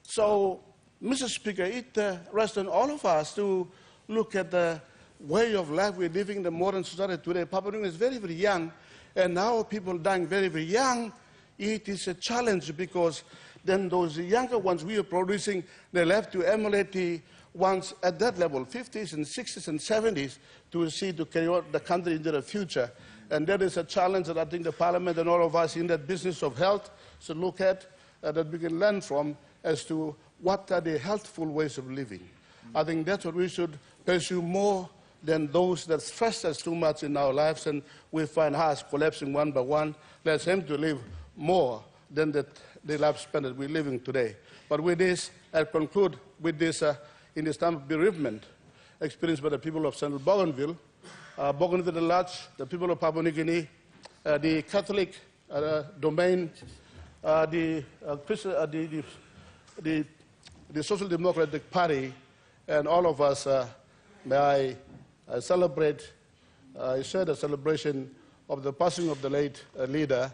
So, Mr. Speaker, it rests on all of us to look at the way of life we're living in the modern society today. Papua New Guinea is very, very young, and now people dying very, very young. It is a challenge because then those younger ones we are producing, they'll have to emulate the ones at that level, 50s and 60s and 70s, to carry on the country into the future. And that is a challenge that I think the Parliament and all of us in that business of health should look at, that we can learn from as to what are the healthful ways of living. I think that's what we should pursue more than those that stress us too much in our lives and we find hearts collapsing one by one. Let's aim to live more than the lifespan that we're living today. But with this, I conclude with this, in this time of bereavement experienced by the people of Central Bougainville, Bougainville at large, the people of Papua New Guinea, the Catholic domain, the Social Democratic Party, and all of us, may I celebrate, I share the celebration of the passing of the late leader,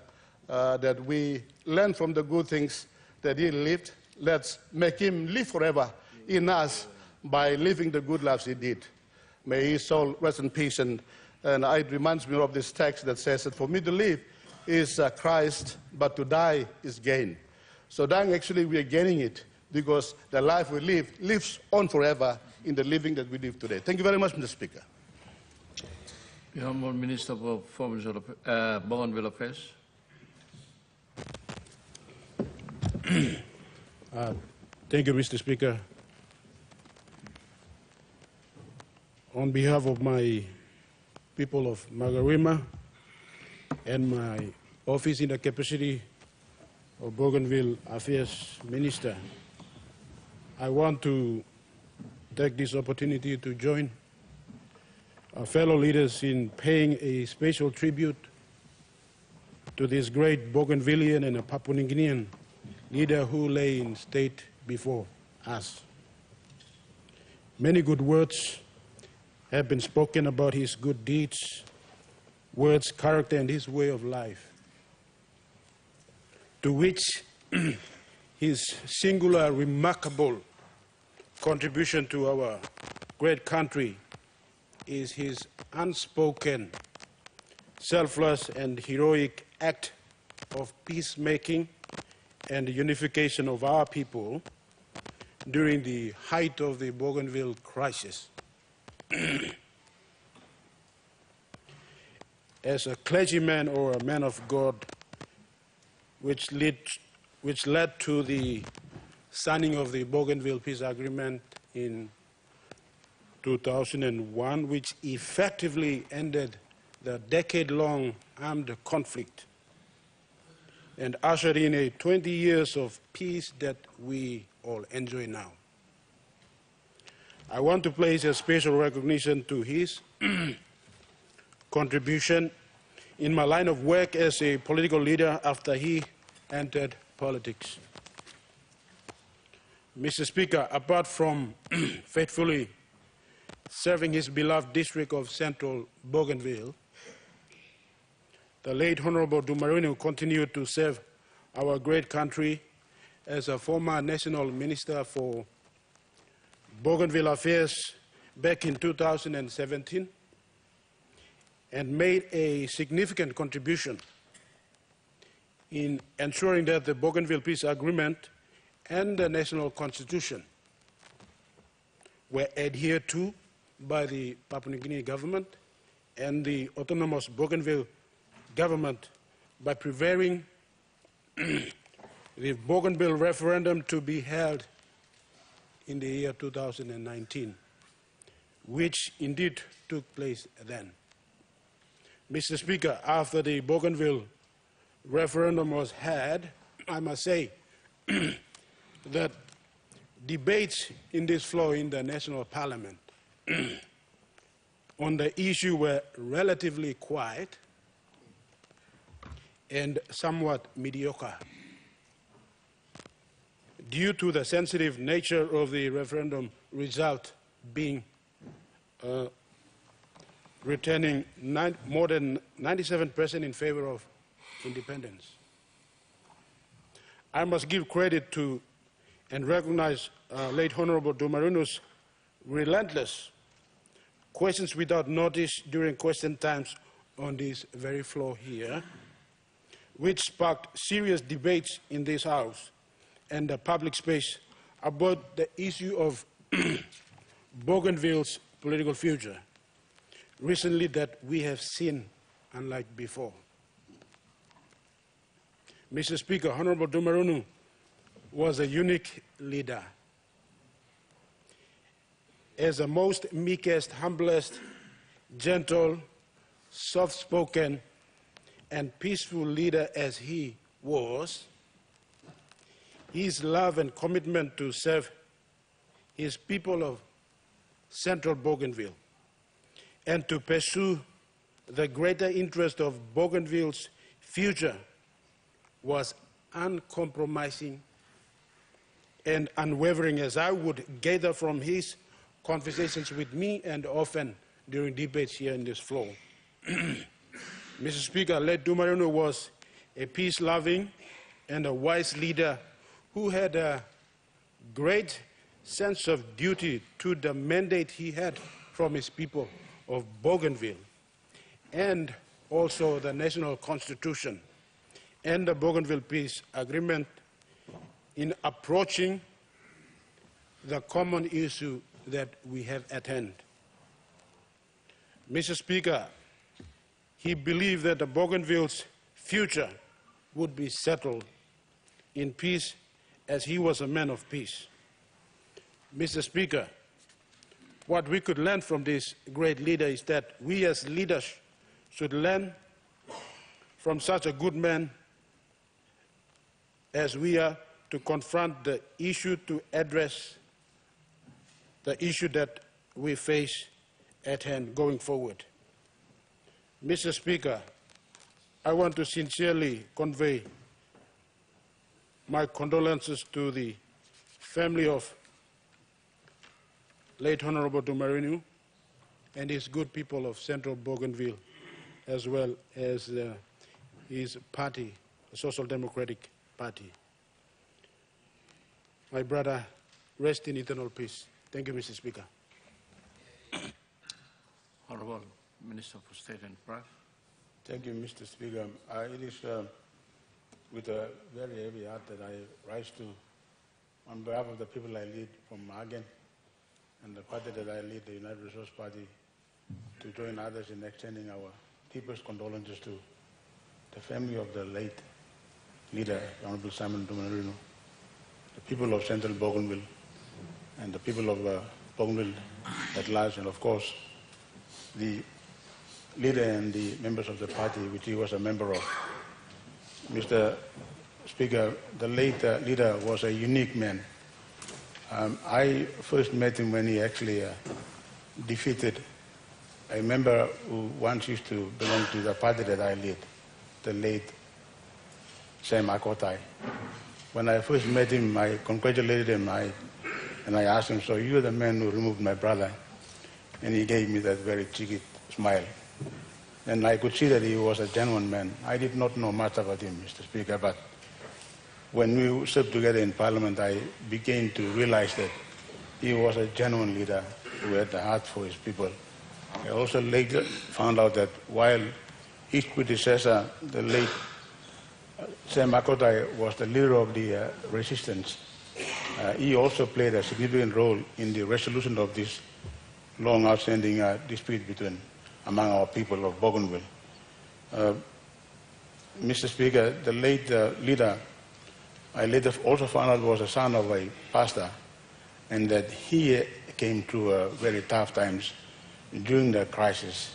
that we learn from the good things that he lived. Let's make him live forever in us by living the good lives he did. May his soul rest in peace. And it reminds me of this text that says that for me to live is Christ, but to die is gain. So dying, actually, we are gaining it because the life we live lives on forever in the living that we live today. Thank you very much, Mr. Speaker. The Honourable Minister for Bougainville Affairs. Thank you, Mr. Speaker. On behalf of my people of Magarima and my office in the capacity of Bougainville Affairs Minister, I want to take this opportunity to join our fellow leaders in paying a special tribute to this great Bougainvillean and a Papua New Guinean leader who lay in state before us. Many good words have been spoken about his good deeds, words, character, and his way of life, to which his singular, remarkable contribution to our great country is his unspoken, selfless, and heroic act of peacemaking and the unification of our people during the height of the Bougainville crisis. As a clergyman or a man of God, which led to the signing of the Bougainville Peace Agreement in 2001, which effectively ended the decade-long armed conflict and ushered in a 20 years of peace that we all enjoy now. I want to place a special recognition to his contribution in my line of work as a political leader after he entered politics. Mr. Speaker, apart from faithfully serving his beloved district of Central Bougainville, the late Honorable Dumarino continued to serve our great country as a former National Minister for Bougainville Affairs back in 2017 and made a significant contribution in ensuring that the Bougainville Peace Agreement and the National Constitution were adhered to by the Papua New Guinea government and the autonomous Bougainville government by prevailing the Bougainville referendum to be held in the year 2019, which indeed took place then. Mr. Speaker, after the Bougainville referendum was had, I must say that debates in this floor in the National Parliament on the issue were relatively quiet and somewhat mediocre. Due to the sensitive nature of the referendum result being returning more than 97% in favor of independence. I must give credit to and recognize late Honorable Dumarunu's relentless questions without notice during question times on this very floor here, which sparked serious debates in this House and the public space about the issue of Bougainville's political future, recently that we have seen unlike before. Mr. Speaker, Honorable Dumarunu was a unique leader. As the most meekest, humblest, gentle, soft-spoken, and peaceful leader as he was, his love and commitment to serve his people of Central Bougainville and to pursue the greater interest of Bougainville's future was uncompromising and unwavering, as I would gather from his conversations with me and often during debates here in this floor. Mr. Speaker, late Dumarunu was a peace-loving and a wise leader who had a great sense of duty to the mandate he had from his people of Bougainville, and also the National Constitution and the Bougainville Peace Agreement in approaching the common issue that we have at hand. Mr. Speaker, he believed that the Bougainville's future would be settled in peace, as he was a man of peace. Mr. Speaker, what we could learn from this great leader is that we as leaders should learn from such a good man as we are to confront the issue, to address the issue that we face at hand going forward. Mr. Speaker, I want to sincerely convey my condolences to the family of late Honorable Dumarinu and his good people of Central Bougainville, as well as his party, the Social Democratic Party. My brother, rest in eternal peace. Thank you, Mr. Speaker. Honorable Minister for State and Press. Thank you, Mr. Speaker. It is with a very heavy heart that I rise to, on behalf of the people I lead from Magen and the party that I lead, the United Resource Party, to join others in extending our deepest condolences to the family of the late leader, Honorable Simon Dumarinu, the people of Central Bougainville, and the people of Bougainville at large, and of course, the leader and the members of the party which he was a member of. Mr. Speaker, the late leader was a unique man. I first met him when he actually defeated a member who once used to belong to the party that I lead, the late Sam Akotai. When I first met him, I congratulated him and I asked him, so you're the man who removed my brother? And he gave me that very cheeky smile. And I could see that he was a genuine man. I did not know much about him, Mr. Speaker, but when we served together in Parliament, I began to realize that he was a genuine leader who had a heart for his people. I also later found out that while his predecessor, the late Sam Makotai was the leader of the resistance. He also played a significant role in the resolution of this long outstanding dispute among our people of Bougainville. Mr. Speaker, the late leader, I later also found out was a son of a pastor, and that he came through very tough times during the crisis,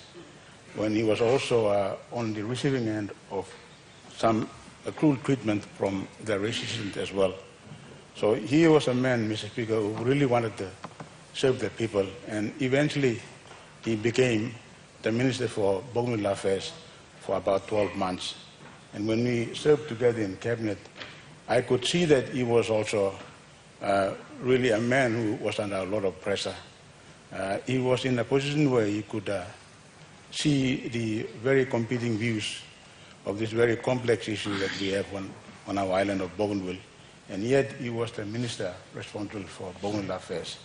when he was also on the receiving end of some cruel treatment from the resistance as well. So he was a man, Mr. Speaker, who really wanted to serve the people, and eventually he became the Minister for Bougainville Affairs for about 12 months. And when we served together in cabinet, I could see that he was also really a man who was under a lot of pressure. He was in a position where he could see the very competing views of this very complex issue that we have on our island of Bougainville. And yet he was the minister responsible for Bougainville Affairs.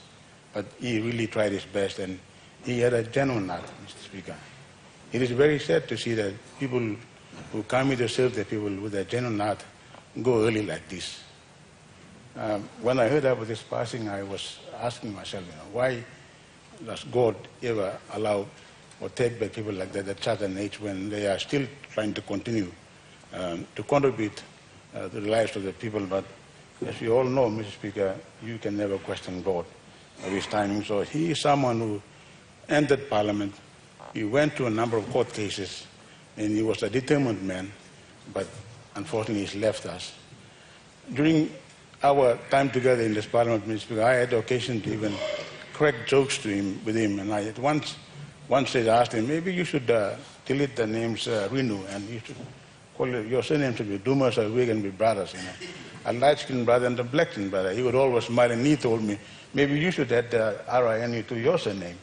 But he really tried his best, and he had a genuine heart, Mr. Speaker. It is very sad to see that people who come here to serve the people with a genuine heart go early like this. When I heard about this passing, I was asking myself, why does God ever allow or take by people like that at such an age when they are still trying to continue to contribute to the lives of the people? But as you all know, Mr. Speaker, you can never question God of his timing. So he is someone who entered Parliament. He went to a number of court cases, and he was a determined man, but unfortunately he's left us. During our time together in this Parliament, Mr. Speaker, I had the occasion to even crack jokes with him, and I once asked him, maybe you should delete the names Rinu, and you should call your surname to be Duma, so we can be brothers, A light-skinned brother and a black-skinned brother. He would always smile, and he told me, maybe you should add the RINU to your surname.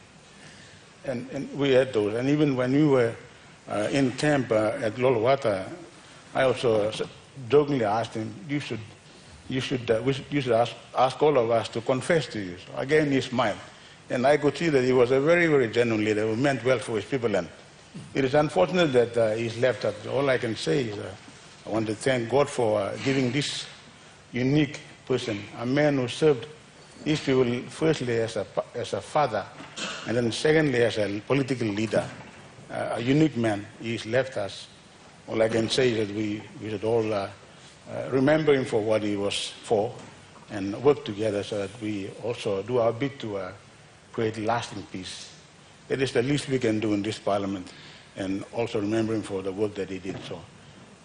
And we had those. And even when we were in camp at Lolowata, I also jokingly asked him, you should ask all of us to confess to you. So again, he smiled. And I could see that he was a very, very genuine leader who meant well for his people. And it is unfortunate that he's left us. All I can say is I want to thank God for giving this unique person, a man who served his people firstly as a father, and then secondly as a political leader, a unique man. He's left us. All I can say is that we should all remember him for what he was for, and work together so that we also do our bit to create lasting peace. That is the least we can do in this Parliament, and also remember him for the work that he did. So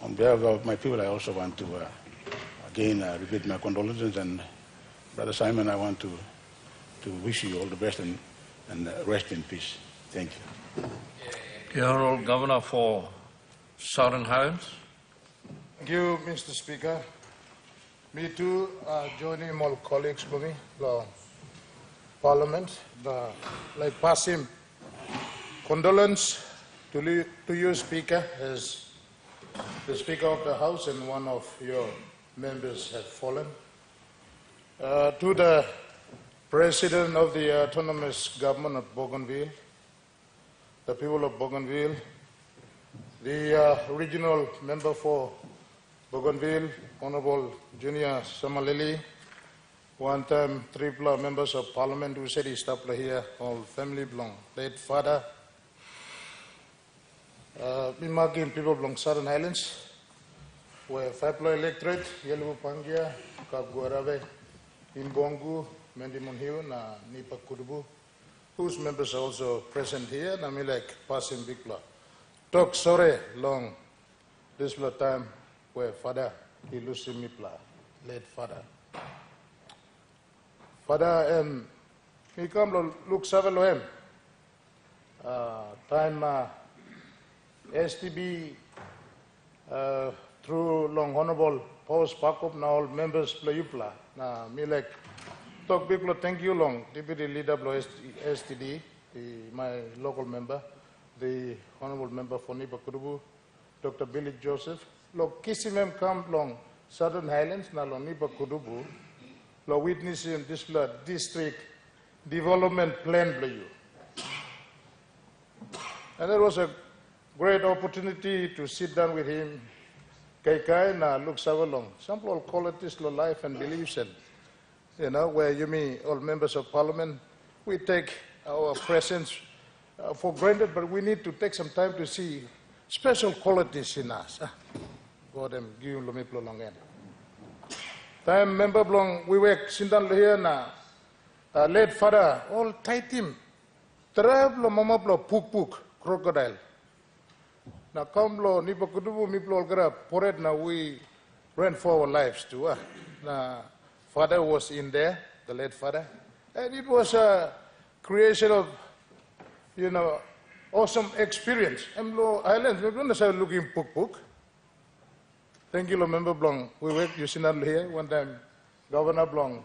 on behalf of my people, I also want to again repeat my condolences, and Brother Simon, I want to wish you all the best and rest in peace. Thank you. The Honourable Governor for Southern Highlands. Thank you, Mr. Speaker. Me too, joining all colleagues for me, the Parliament, like pass him condolence to you, Speaker, as the Speaker of the House and one of your members have fallen. To the President of the Autonomous Government of Bougainville, the people of Bougainville, the Regional Member for Bougainville, Honorable Junior Samalili, one-time triple members of Parliament who said he stopped here, all family belong, late father, Mimagin people belong Southern Highlands, where Faplo electorate, Yelu Pangia, Kaguarabe, Imbongu, Mendimonhiu, na Nipa Kudubu, whose members are also present here, Namilek Pasim Bikla. Talk sorry long this time where father he lose Mipla, late father. Father he come look Savaloem. Time STB through long honorable post Pakop now all members play upla. Na Milek talk big thank you long deputy leader STD, my local member, the honorable member for Nipa Kudubu, Dr. Billy Joseph. Lo kisimem come long Southern Highlands na long Nipa Kudubu. Lo witness in this district development plan play you. And there was a great opportunity to sit down with him Kai na look savalong. Some people qualities of life and beliefs, and where you mean all members of parliament, we take our presence for granted, but we need to take some time to see special qualities in us. God them give me long end. Time member belong we work sindan here na late father all tight him. Travel mama blo puk crocodile. Na come lo ni pakudubu mi blo gra poret na we ran for our lives too. Na father was in there, the late father, and it was a creation of awesome experience. Emlo islands we don't say looking puk. Thank you, member Blong. We work you here one time. Governor Blong,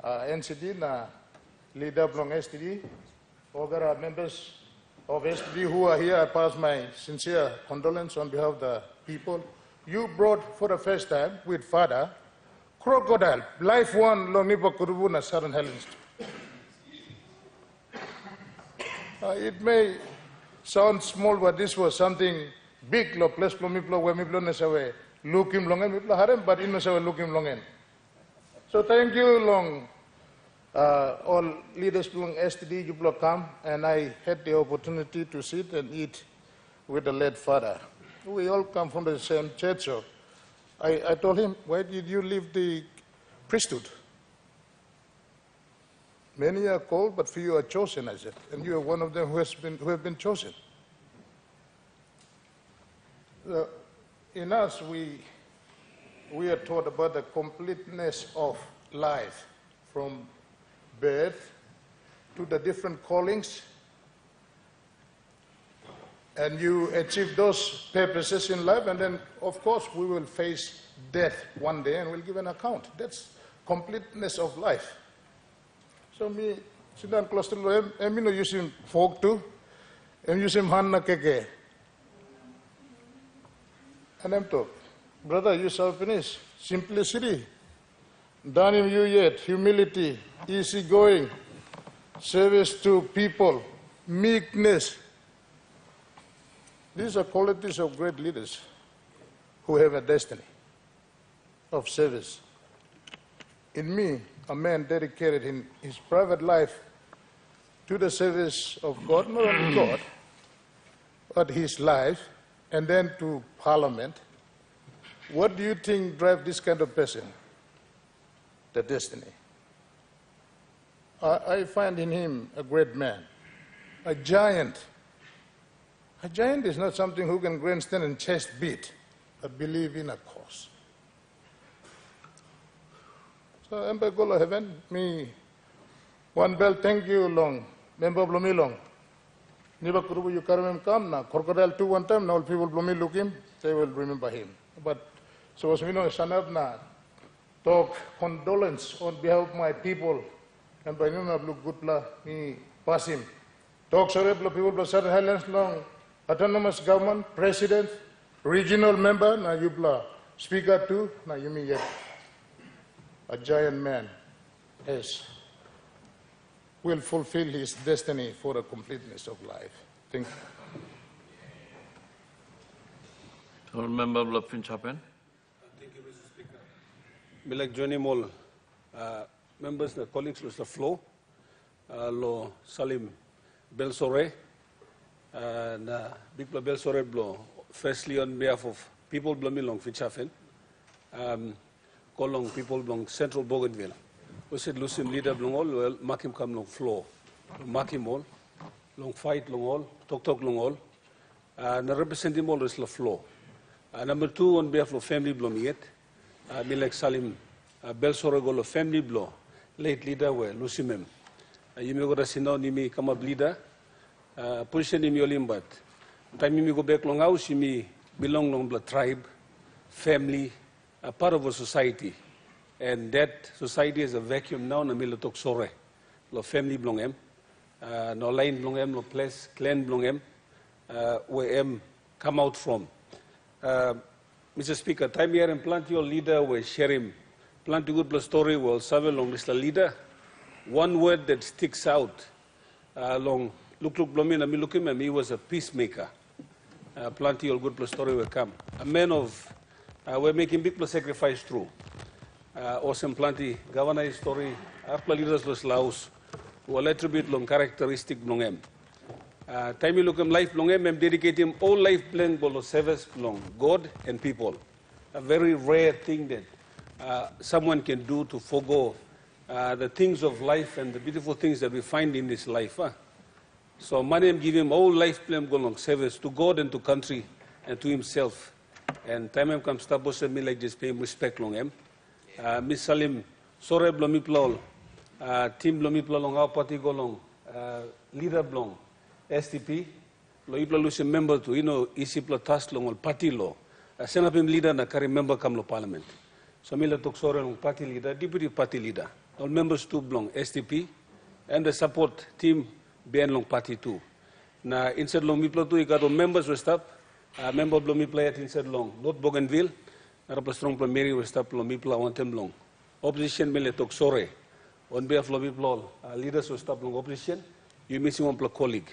NCD, na leader Blong STD, all the members of STD who are here. I pass my sincere condolence on behalf of the people. You brought for the first time with father crocodile, life one Lonipa Kurubuna, Southern Helens. It may sound small, but this was something big. Lo plus plomiplo wemiplo nasawe. Look him long and harem, but in the look him long end. So thank you, long all leaders belong STD, you block come, and I had the opportunity to sit and eat with the late father. We all come from the same church, so I told him, why did you leave the priesthood? Many are called, but few are chosen, I said, and you are one of them who have been chosen. In us, we are taught about the completeness of life, from birth to the different callings, and you achieve those purposes in life, and then, of course, we will face death one day and we'll give an account. That's completeness of life. So me, sit down close to him, I'm using folk too, I'm using Hanna Keke. And I'm told, brother, you shall finish. Simplicity, done in you yet, humility, easygoing, service to people, meekness. These are qualities of great leaders who have a destiny of service. In me, a man dedicated in his private life to the service of God, not only God, but his life, and then to Parliament. What do you think drives this kind of person? The destiny. I find in him a great man, a giant. A giant is not something who can grandstand and chest beat, but believe in a cause. So, Emperor Golo Heaven, me, one bell, thank you long, member Blomi long. Niba Kurubu, you carry come now. Crocodile 2 one time, now all people Blomi look him, they will remember him. But, so as we know, Sanab na talk condolence on behalf of my people, and by name of look good la, me pass him. Talk sorry, people, but Southern Highlands long, autonomous government, president, regional member, na you blah, speaker too, na you mean yet. A giant man will fulfill his destiny for the completeness of life. Thank you. Member Finchapen. Thank you, Mr. Speaker. Me like joining all members, the colleagues, the floor, lo Salim Belsore, and Big Belsore blo. Firstly, on behalf of people belong Finchapen. Kolong people belong Central Bougainville. We said Lucim leader belong all, well, Makim come long floor. Makim all, long fight long all, talk long all. And representing all is the floor. Number two, on behalf of family belong yet. Me like Salim Belsorogolo family belong, late leader where Lucimem. You may go to Sino, you may come up leader. Position in your limbat. Time you go back long house, you may belong long the tribe, family, a part of a society, and that society is a vacuum now. Na milo tok sore, lo family belong em, no line belong em, no place, clan belong em, where em come out from. Mr. Speaker, time here and plant your leader where share him, plant a good story will serve along this leader. One word that sticks out, long look blomin, I mean look him, he was a peacemaker. Plant your good story will come. A man of We're making big sacrifice through. Awesome plenty, governor story, our leaders los laos, who will attribute long characteristic long em. Time you look at life long em dedicate him all life plan bolo service long God and people. A very rare thing that someone can do to forego the things of life and the beautiful things that we find in this life. So money give him all life plan go long service to God and to country and to himself. And time him comes to boss me like just pay him respect long em. Miss Salim, sore blomi plol, team blomi plolong our party go long, leader blong, STP, lo ipla luce member to isi pla task long party law. Send up him leader na carry member come lo parliament. So me la tok sore long party leader, deputy party leader. All members too belong STP and the support team Ben long party too. Na inside long mi pla tu ikato members were stop, member blow mi play at inside long, not Bougainville, na strong pla Mary were stop lo mi pla one time long. Opposition me le tok sore. On behalf of mi pla leaders were stop long opposition, you missing one pla colleague.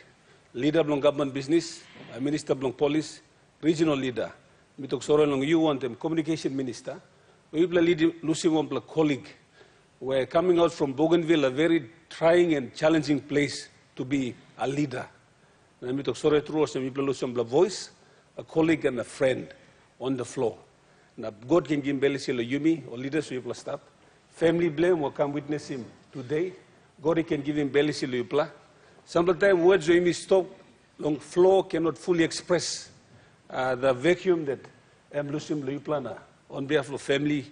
Leader belong government business, minister belong police, regional leader. Mi tok sore long you want them communication minister. We pla lead losing one pla colleague. We're coming out from Bougainville, a very trying and challenging place to be a leader. And we talk sorry through us, and we play a voice, a colleague, and a friend on the floor. Now, God can give belly seal Yumi or leaders who will stop. Family blame will come witness him today. God can give him belly seal Yupla. Sometimes words when we stop long floor cannot fully express the vacuum that I'm losing Yupla on behalf of family.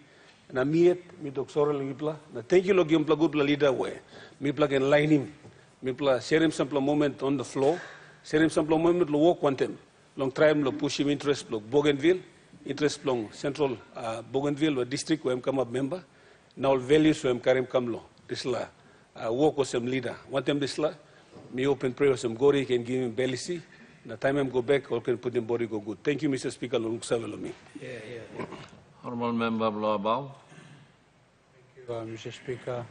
Na miet mi tok sore lang ipla na thank you log yung plagud la leader we mi plug and line him mi pla share him some moment on the floor share him some moment lo walk one time long time lo push him interest lo Bougainville interest long central Bougainville or district where I'm come up member now values where I'm carry come lo this la walk with some leader one time this la mi open prayer some gori can give him belicy na time I'm go back or can put him body go good. Thank you Mr. Speaker lo savelo mi. Honourable Member of Lower Bow. Thank you, Mr. Speaker.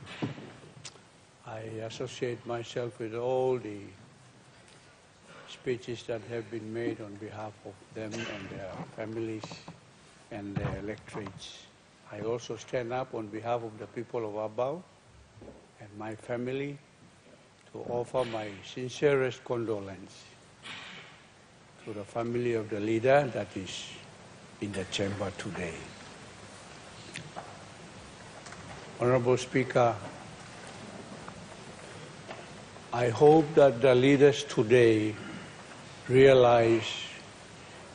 I associate myself with all the speeches that have been made on behalf of them and their families and their electorates. I also stand up on behalf of the people of Abau and my family to offer my sincerest condolence to the family of the leader that is in the chamber today. Honorable Speaker, I hope that the leaders today realize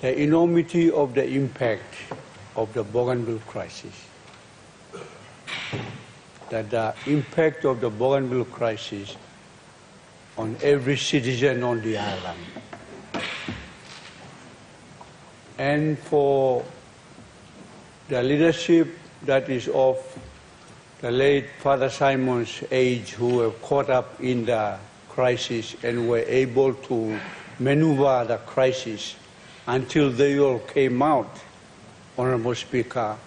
the enormity of the impact of the Bougainville crisis. That the impact of the Bougainville crisis on every citizen on the island. And for the leadership that is of the late Father Simon's age who were caught up in the crisis and were able to maneuver the crisis until they all came out, Honorable Speaker,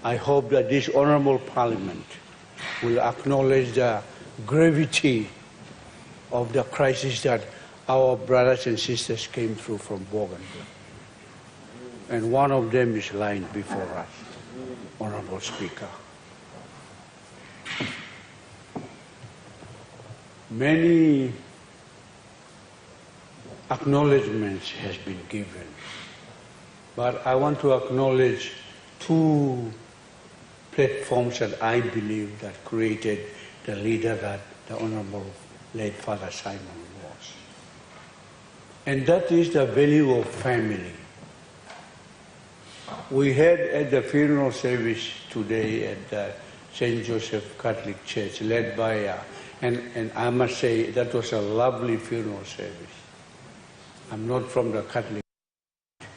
I hope that this Honorable Parliament will acknowledge the gravity of the crisis that our brothers and sisters came through from Bougainville. And one of them is lying before us, Honorable Speaker. Many acknowledgements has been given, but I want to acknowledge two platforms that I believe that created the leader that the Honorable late Father Simon was. And that is the value of family. We had at the funeral service today at the St. Joseph Catholic Church, led by, and I must say that was a lovely funeral service. I'm not from the Catholic Church.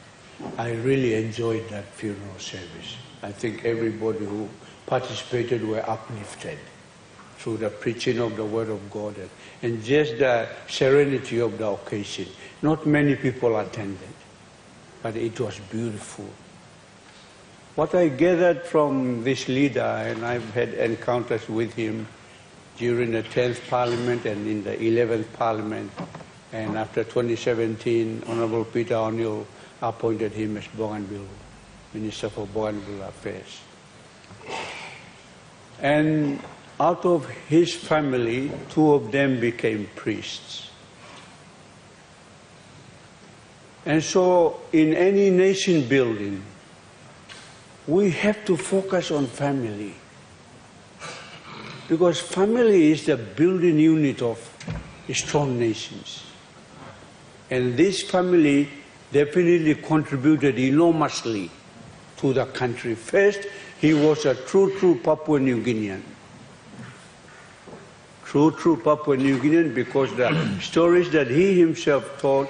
I really enjoyed that funeral service. I think everybody who participated were uplifted through the preaching of the Word of God and just the serenity of the occasion. Not many people attended, but it was beautiful. What I gathered from this leader, and I've had encounters with him during the 10th Parliament and in the 11th Parliament, and after 2017, Honorable Peter O'Neill appointed him as Bougainville Minister for Bougainville Affairs. And out of his family, 2 of them became priests. And so in any nation building, we have to focus on family. Because family is the building unit of strong nations. And this family definitely contributed enormously to the country. First, he was a true Papua New Guinean. True Papua New Guinean, because the stories that he himself told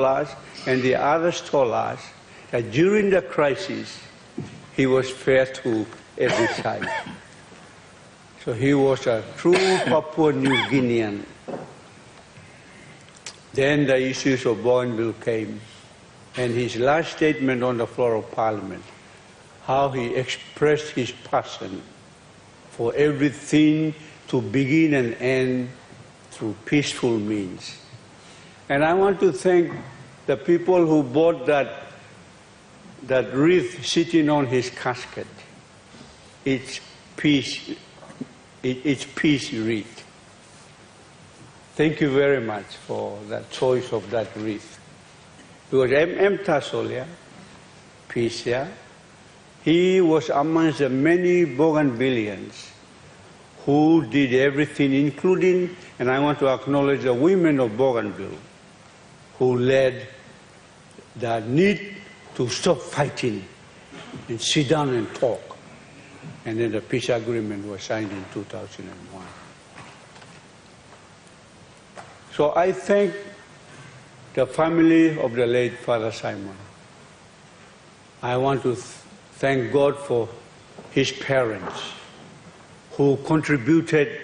us and the others told us that during the crisis, he was fair to every side. So he was a true Papua New Guinean. Then the issues of Bougainville came, and his last statement on the floor of Parliament, how he expressed his passion for everything to begin and end through peaceful means. And I want to thank the people who bought that wreath sitting on his casket. It's peace wreath. Thank you very much for the choice of that wreath. Because M. Tasolia, peace, yeah, he was amongst the many Bougainvilleans who did everything, including, and I want to acknowledge the women of Bougainville, who led the need to stop fighting and sit down and talk. And then the peace agreement was signed in 2001. So I thank the family of the late Father Simon. I want to thank God for his parents who contributed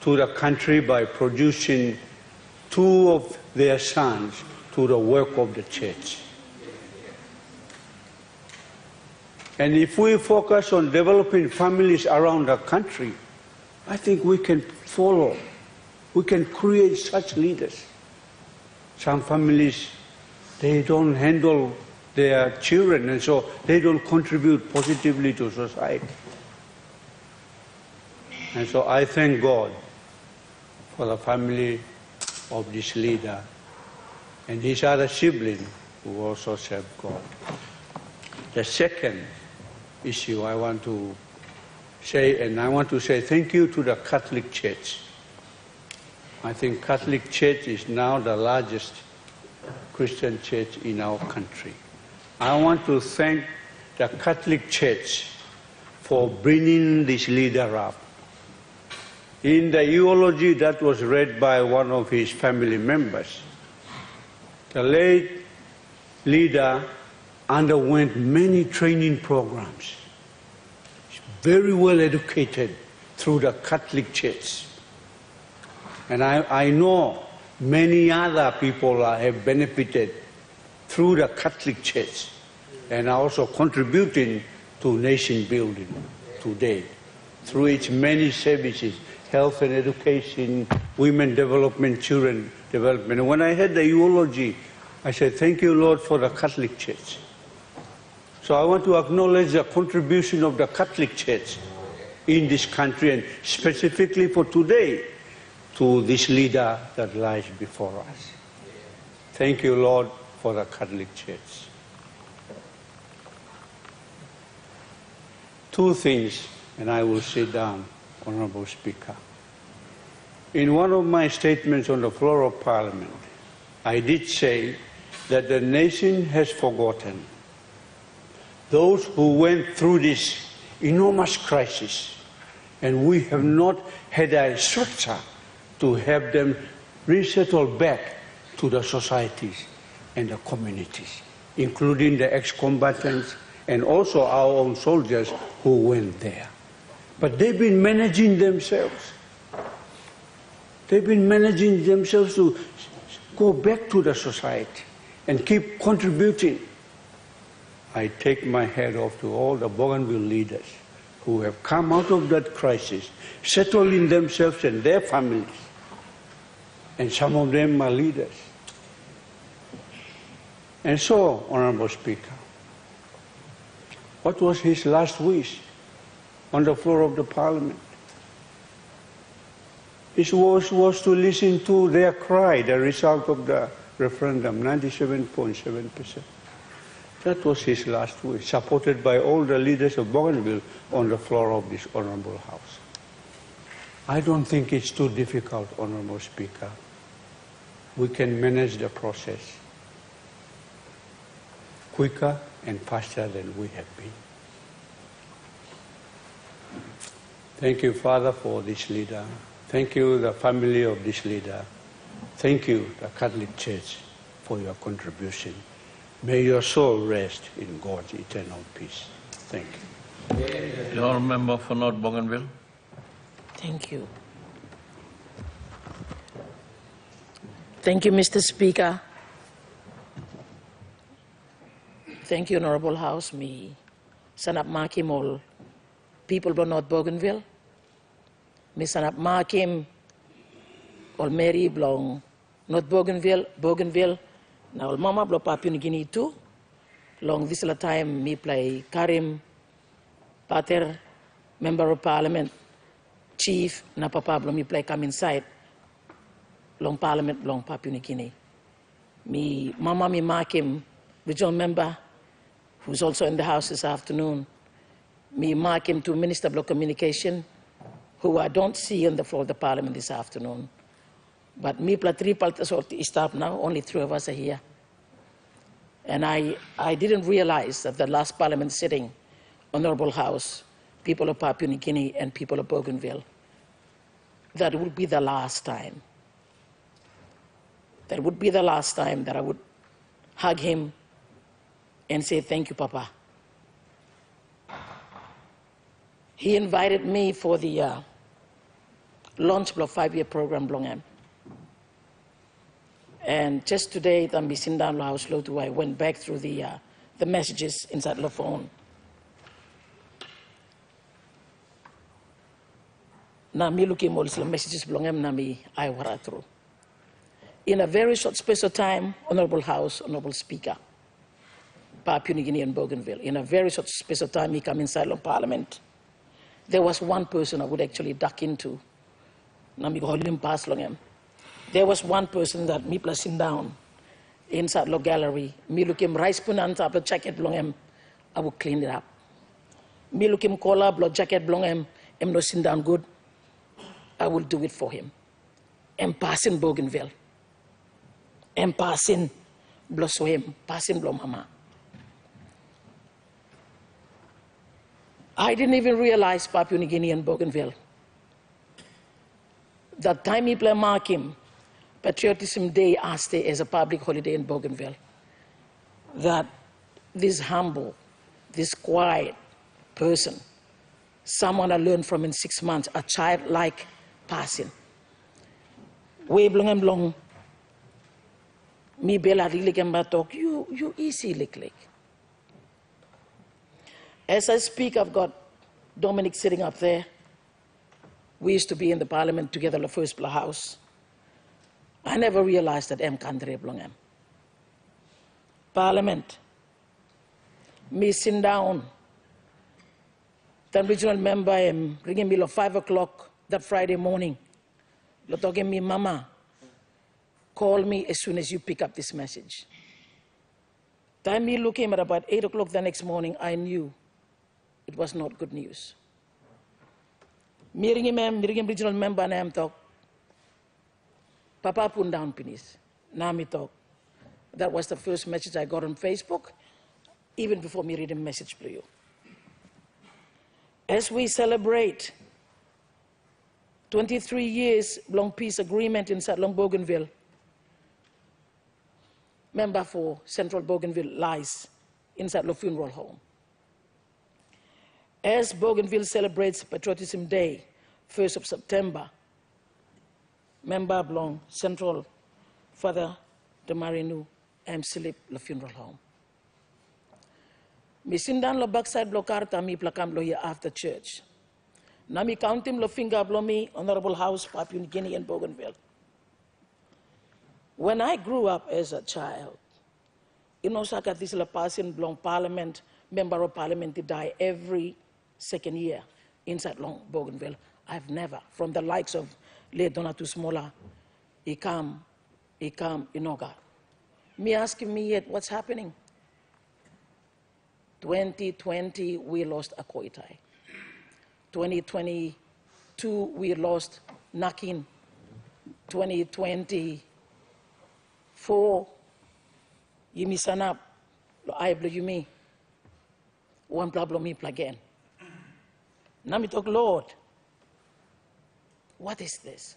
to the country by producing 2 of their sons to the work of the church. And if we focus on developing families around the country, I think we can follow. We can create such leaders. Some families, they don't handle their children, and so they don't contribute positively to society. And so I thank God for the family of this leader and his other sibling who also serve God. The second issue I want to say, and I want to say thank you to the Catholic Church. I think Catholic Church is now the largest Christian church in our country. I want to thank the Catholic Church for bringing this leader up. In the eulogy that was read by one of his family members, the late leader underwent many training programs. He's very well educated through the Catholic Church. And I know many other people have benefited through the Catholic Church and are also contributing to nation building today through its many services, health and education, women development, children development. And when I heard the eulogy, I said, thank you, Lord, for the Catholic Church. So I want to acknowledge the contribution of the Catholic Church in this country, and specifically for today, to this leader that lies before us. Thank you, Lord, for the Catholic Church. 2 things, and I will sit down, Honorable Speaker. In one of my statements on the floor of Parliament, I did say that the nation has forgotten those who went through this enormous crisis, and we have not had a structure to help them resettle back to the societies and the communities, including the ex-combatants and also our own soldiers who went there. But they've been managing themselves. They've been managing themselves to go back to the society and keep contributing. I take my hat off to all the Bougainville leaders who have come out of that crisis, settling themselves and their families. And some of them are leaders. And so, Honorable Speaker, What was his last wish on the floor of the Parliament? His wish was to listen to their cry, the result of the referendum, 97.7%. That was his last wish, supported by all the leaders of Bougainville on the floor of this Honourable House. I don't think it's too difficult, Honourable Speaker. We can manage the process quicker and faster than we have been. Thank you, Father, for this leader. Thank you, the family of this leader. Thank you, the Catholic Church, for your contribution. May your soul rest in God's eternal peace. Thank you. The Honourable Member for North Bougainville. Thank you. Thank you, Mr. Speaker. Thank you, Honourable House. Me, Sanap Makim, all people of North Bougainville. Me Sanap Makim, all Mary belong North Bougainville. Now, Mama belong Papua New Guinea too. Long this time, me play Karim, Pater, Member of Parliament, Chief, na Papa belong me play come inside. Long Parliament, long Papua New Guinea. Me Mama, me Makim, regional member, who's also in the House this afternoon. Me Makim to Minister of Communication, who I don't see on the floor of the Parliament this afternoon. But me plus three paltas or staff now, only three of us are here. And I didn't realize that the last Parliament sitting, Honourable House, people of Papua New Guinea and people of Bougainville, that would be the last time. That would be the last time that I would hug him and say, thank you, Papa. He invited me for the launch of a 5-year program, Blongam. And just today, I went back through the messages inside the phone. Na mi looking all the messages Blongam na mi I wara through. In a very short space of time, Honourable House, Honourable Speaker, Papua New Guinea and Bougainville, in a very short space of time, he come inside of Parliament. There was one person I would actually duck into. Na mi hold him pass long him. There was one person that me plus him down inside the gallery. Me look him rice spoon on top of the jacket belong him. I would clean it up. Me look him collar, blood jacket belong him no sit down good. I will do it for him. And pass in Bougainville. And pass in blow so him, pass in blow mama. I didn't even realize Papua New Guinea and Bougainville. That time he play mark him. Patriotism Day asked as a public holiday in Bougainville, that this humble, this quiet person, someone I learned from in 6 months, a childlike person. We blong me bela really talk, you easy lick. As I speak, I've got Dominic sitting up there. We used to be in the Parliament together, the first house. I never realized that M. Kandre Blongam. Parliament. Me sit down. The regional member ringing me at 5 o'clock that Friday morning. Talking me, Mama, call me as soon as you pick up this message. Time me looking at about 8 o'clock the next morning, I knew it was not good news. Me ringing regional member and I talk. Papa put down penis. Now me talk. That was the first message I got on Facebook, even before me reading message to you. As we celebrate 23 years long peace agreement inside Long Bougainville, member for Central Bougainville lies inside the funeral home. As Bougainville celebrates Patriotism Day, 1st of September, member belong Central Father de Marinu Sleep the funeral home. Mi sindan lo backside lo karta mi plakam lo here after church. Na mi count him lo finger blow me Honourable House Papua New Guinea and Bougainville. When I grew up as a child, saka this la passing belong Parliament, member of parliament to die every second year inside Long Bougainville. I've never, from the likes of Le Donatus Mola, Ikam, Inoga. Me asking me yet, what's happening? 2020, we lost Akoitai. 2022, we lost Nakin. 2024, Yimi Sanap, lo Aiblo Yumi, one problem me again. Now me talk, Lord, what is this?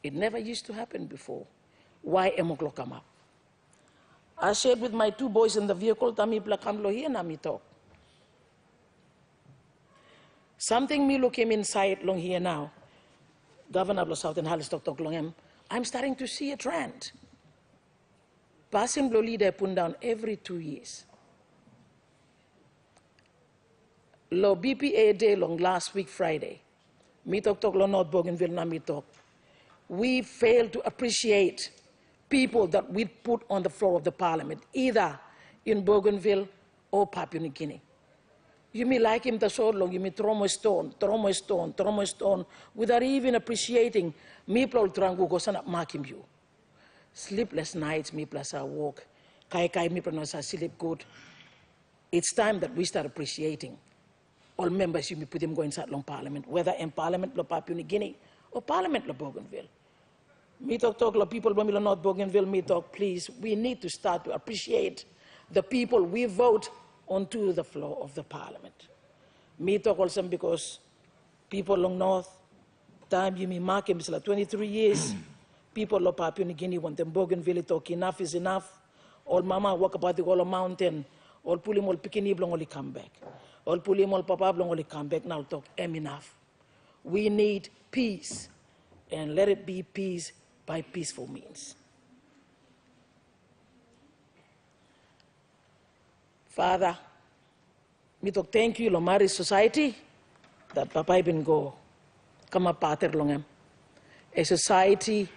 It never used to happen before. Why Emoklo come up? I shared with my two boys in the vehicle, Tami Plakamlo here, Nami talk. Something me look him inside long here now. Governor of the Southern Halistock talk long him. I'm starting to see a trend. Passing blow leader put down every 2 years. Lo BPA day long last week Friday. Me talk lo North Bougainville na me talk. We failed to appreciate people that we put on the floor of the parliament, either in Bougainville or Papua New Guinea. You may like him so long, you may throw a stone, without even appreciating me plol trangu go sana mark him you. Sleepless nights, me plus I walk, kai me plus I sleep good. It's time that we start appreciating all members you may put him go inside long parliament, whether in parliament lo Papua New Guinea or parliament lo Bougainville. Me talk lo people when we North Bougainville, me talk, please, we need to start to appreciate the people we vote onto the floor of the parliament. Me talk also because people along North, time you may mark him, 23 years, people of Papua New Guinea want them Bougainville talk, enough is enough. All mama walk about the whole mountain, all pull him all picking blong only come back. All pull him all papa blong only come back, now talk enough. We need peace, and let it be peace by peaceful means. Father, me talk thank you, Lomari society, that Papa ibn go, come up pater long a society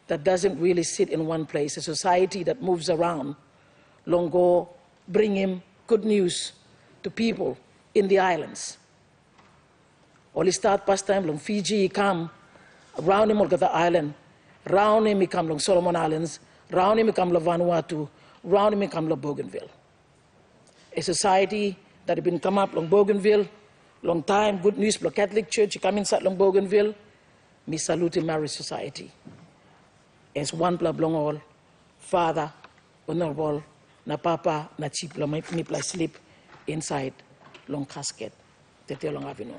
that doesn't really sit in one place, a society that moves around, long go, bring him good news to people in the islands. Only start past time, long Fiji, he come, round him all the island, round him he come long Solomon Islands, round him he come lo Vanuatu, round him he come lo Bougainville. A society that had been come up long Bougainville, long time, good news for Catholic Church, you come inside long Bougainville, me salute marriage society. As one plab long all, father, honorable, na papa, na chip long me play sleep inside long casket, tete long avenue.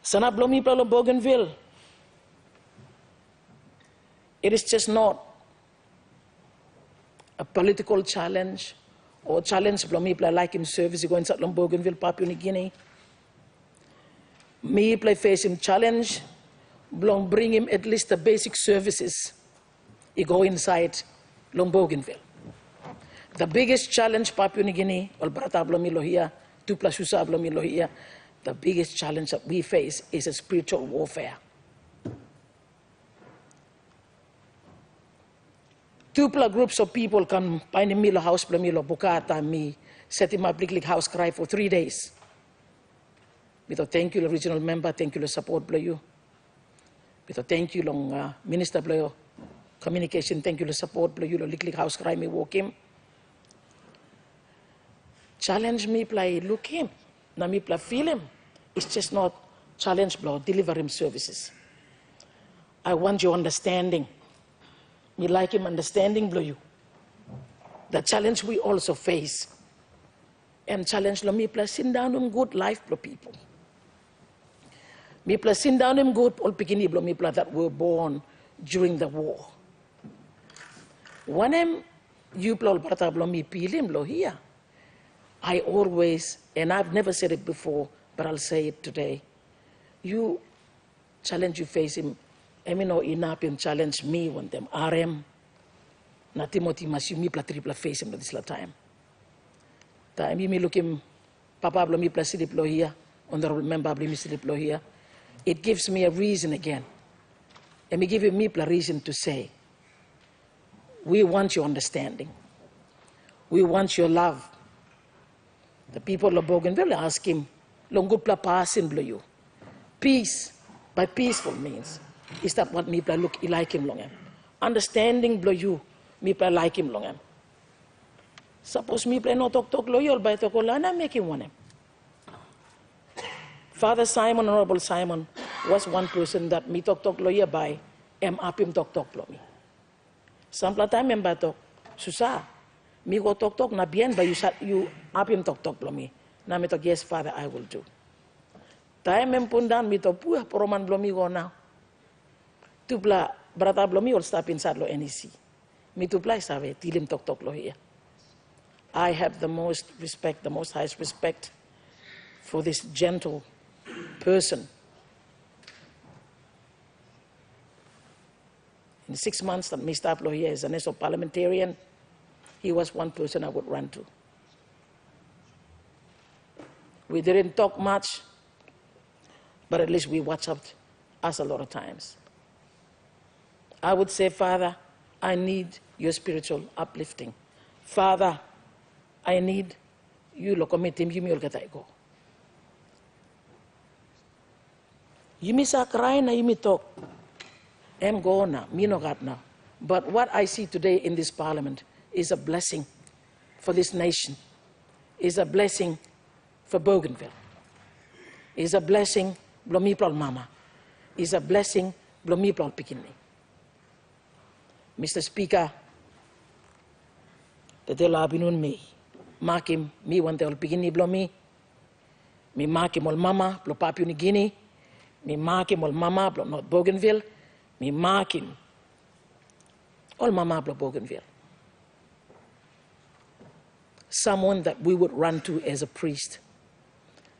Sana blow me long Bougainville. It is just not a political challenge or challenge for me play like him service going to Bougainville, Papua New Guinea. Me play face him challenge, bring him at least the basic services. He go inside Bougainville. The biggest challenge Papua New Guinea, or Brata Blomilo here, 2 plus Usa Blomilo here, the biggest challenge that we face is a spiritual warfare. 2 groups of people come find me lo house Blomilo Bukata me set him up big house cry for 3 days. We thought thank you, regional member, thank you, support blow you. We thought thank you, long minister blow communication, thank you, support blow you, lick house cry me walk him. Challenge me play look him, na me play feel him. It's just not challenge blow, deliver him services. I want your understanding. Me like him understanding blow you. The challenge we also face. And challenge lo me plus sit down him good life blow people. Me plus sit down him good all bikini blow me plus that were born during the war. When you blow brata blow me peel him blow here. I always, and I've never said it before, but I'll say it today. You challenge you face him. Emino inapim challenge me when them RM. Na Timothy Masumi pla tripla face him this time. Ta me look him Papa blo mi pla silip lo here, honorable member blo mi silip lo here. It gives me a reason again. And me give me a reason to say, We want your understanding. We want your love. The people of Bougainville ask him, Longupla pasin blow you. Peace, by peaceful means. Is that what me look like him longem? Understanding blow you, me like him longem. Suppose me no talk loyal by Tokolana, make him one. Father Simon, Honorable Simon, was one person that me talk lawyer by, up him talk blow me. Sample time em bato, susa, me go talk na bien ba you up him talk blow me. Na me talk, yes, Father, I will do. Time em pundan me to puah poroman blow me go now. Tupla brata blow me or stop inside lo NEC. Me tupla save tilim talk lo here. I have the most respect, the most highest respect for this gentle person. In 6 months that Mr. Aplo here is an SO parliamentarian, he was one person I would run to. We didn't talk much, but at least we WhatsApped us a lot of times. I would say, Father, I need your spiritual uplifting. Father, I need you lokomitim yumi olgataigo. Yumi sakrai na yumi talk. Em go na, me no got now. But what I see today in this parliament is a blessing for this nation, is a blessing for Bougainville, is a blessing blomipral mama, is a blessing blomipral pikini. Mr. Speaker, the delabinun me, makim me wante ol pikini blomi, me makim ol mama blo Papua New Guinea, me makim ol mama blo North Bougainville, me makim ol mama blo Bougainville. Someone that we would run to as a priest.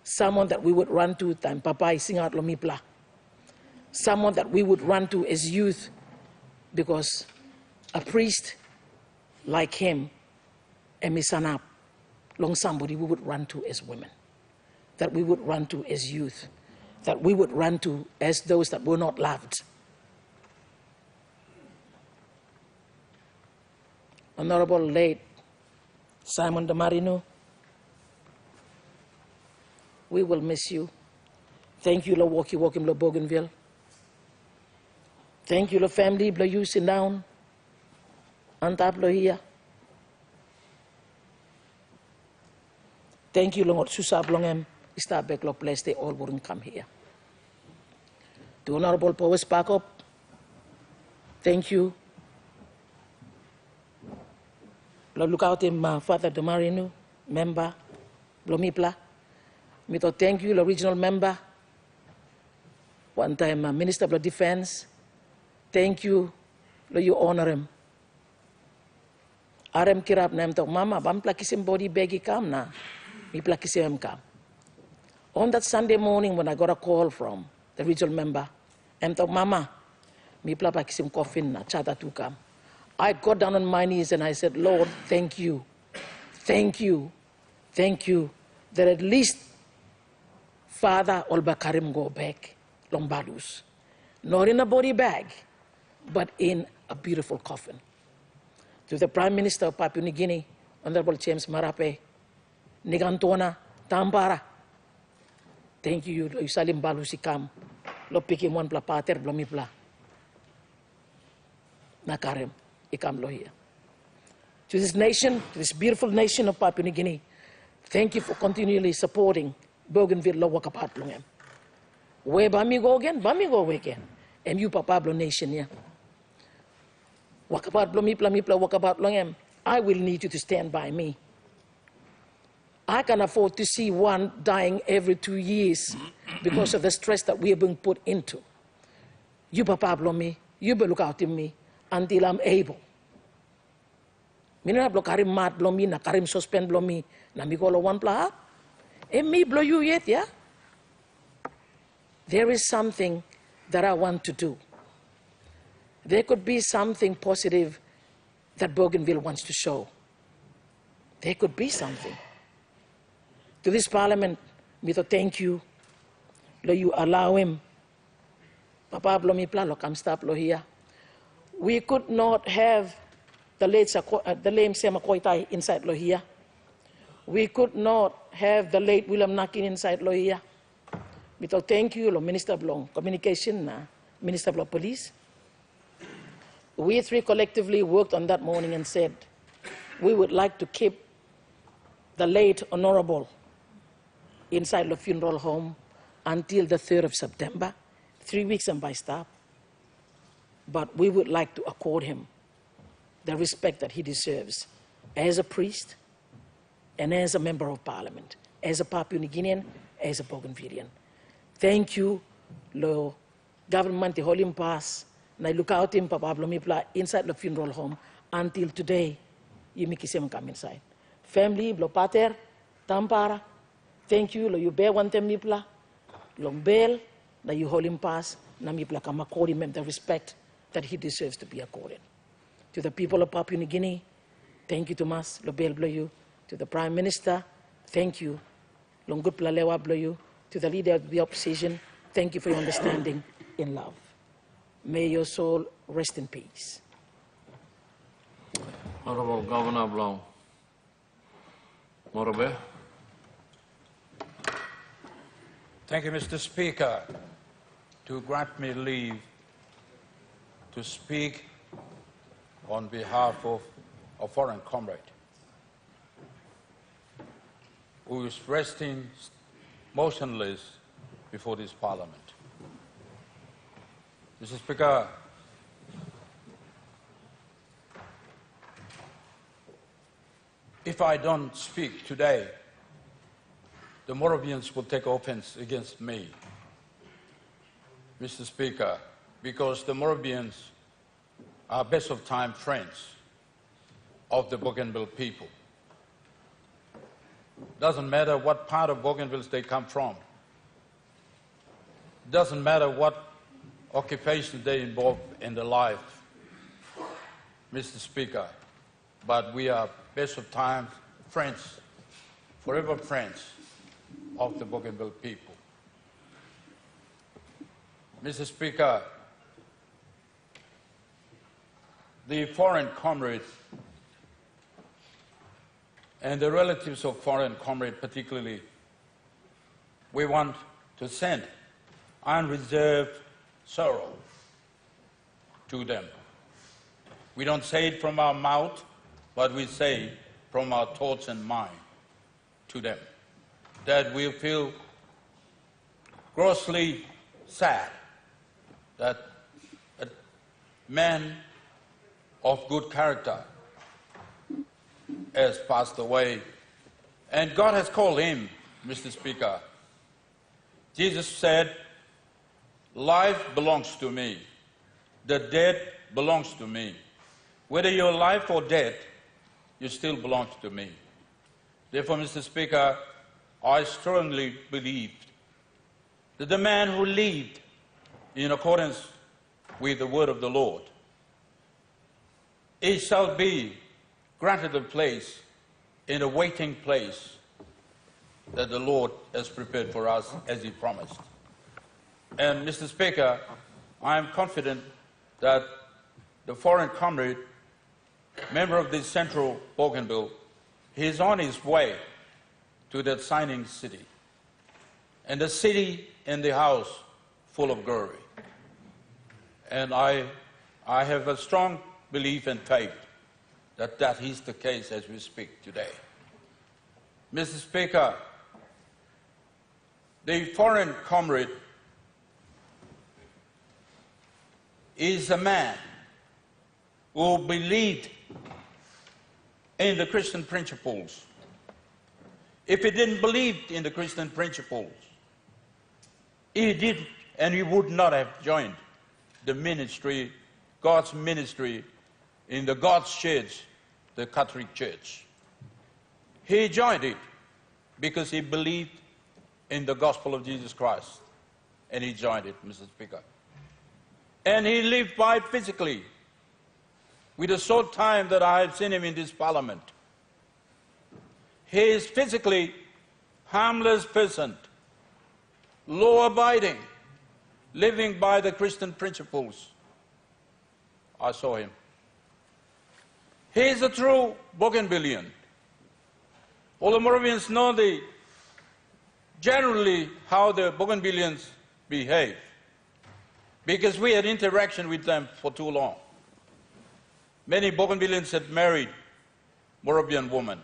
Someone that we would run to time papa isingat lomipla. Someone that we would run to as youth, because a priest like him, emisanap, long somebody we would run to as women, that we would run to as youth, that we would run to as those that were not loved. Honorable late Simon de Marino, we will miss you. Thank you, Lo Wokim Lo Bougainville. Thank you, Lo family, Lo you sit down. Antap Lo here. Thank you, Lo Susab Longem, Istabek Lo place, they all wouldn't come here. To Honorable Powers Pakop, thank you. Look out him, Father de Marino, member, Blomipla. Me to thank you, the regional member. One time, Minister of Defense. Thank you, you honor him. Arem kirap na to mama, bam plakisim body begi kam na, mi plakisim kam. On that Sunday morning when I got a call from the regional member, to mama, mi plakisim coffin na chata tu kam. I got down on my knees and I said, Lord, thank you, thank you, thank you, that at least Father Olbakarim go back, Lombardus, not in a body bag, but in a beautiful coffin. To the Prime Minister of Papua New Guinea, Honorable James Marape, Nigantona, Tampara, thank you, Salim Balusikam, lo pikim one pla pater, blomipla, Nakarem. Here. To this nation, to this beautiful nation of Papua New Guinea, thank you for continually supporting Bougainville Lo Wakapat Longem. Where Bami go again? Bami go again. And you Papablo nation here. Wakapat Blomipla Mipla Wakapat Longem. I will need you to stand by me. I can afford to see one dying every 2 years because of the stress that we are being put into. You Papablo me, you be look out in me until I'm able. Mina blo karim mat blo mi na karim suspend blo mi na mi golo one pla. E mi blo you yet, yeah? There is something that I want to do. There could be something positive that Bougainville wants to show. There could be something. To this parliament, me to thank you. Lo you allow him. Papa blo mi pla lo kam stop lo here. We could not have the late Semakoitai inside Lohia. We could not have the late William Nakin inside Lohia. Without thank you, Minister of Communication, Minister of Police. We three collectively worked on that morning and said, we would like to keep the late Honorable inside the funeral home until the 3rd of September, 3 weeks and by staff. But we would like to accord him the respect that he deserves as a priest and as a member of parliament, as a Papua New Guinean, as a Bougainvillean. Thank you, lo government the holding pass, na look out him Pablo Mipla inside the funeral home until today, you make him come inside. Family, lo pater, tampara, thank you, lo you bear one time Mipla, lo bell, na you holding pass, na Mipla come accord him the respect that he deserves to be accorded. To the people of Papua New Guinea, thank you, Tomas, lo bell blow you. To the Prime Minister, thank you. Longut Plalewa blow you. To the Leader of the Opposition, thank you for your understanding in love. May your soul rest in peace. Honorable Governor Blanc. Morobe. Thank you, Mr. Speaker, to grant me leave to speak on behalf of a foreign comrade who is resting motionless before this Parliament. Mr. Speaker, if I don't speak today, the Moravians will take offense against me, Mr. Speaker, because the Moravians are best of time friends of the Bougainville people. Doesn't matter what part of Bougainville they come from. Doesn't matter what occupation they involve in their life, Mr. Speaker, but we are best of time friends, forever friends of the Bougainville people. Mr. Speaker, the foreign comrade and the relatives of foreign comrade particularly, we want to send unreserved sorrow to them. We don't say it from our mouth, but we say from our thoughts and mind to them that we feel grossly sad that a man of good character has passed away, and God has called him, Mr. Speaker. Jesus said, life belongs to me, the dead belongs to me. Whether you're alive or dead, you still belong to me. Therefore, Mr. Speaker, I strongly believe that the man who lived in accordance with the word of the Lord, he shall be granted a place in a waiting place that the Lord has prepared for us as he promised. And Mr. Speaker, I am confident that the foreign comrade, member of the Central Bougainville, he is on his way to that signing city, and the city and the house full of glory. And I have a strong belief and faith that that is the case as we speak today. Mr. Speaker, the foreign comrade is a man who believed in the Christian principles. If he didn't believe in the Christian principles, he did, and he would not have joined the ministry, God's ministry, in the God's church, the Catholic Church. He joined it because he believed in the gospel of Jesus Christ, and he joined it, Mr. Speaker. And he lived by it physically. With the short time that I have seen him in this Parliament, he is physically harmless person, law-abiding, living by the Christian principles. I saw him. He is a true Bougainvillean. All the Moravians know generally how the Bougainvilleans behave, because we had interaction with them for too long. Many Bougainvilleans had married Moravian women,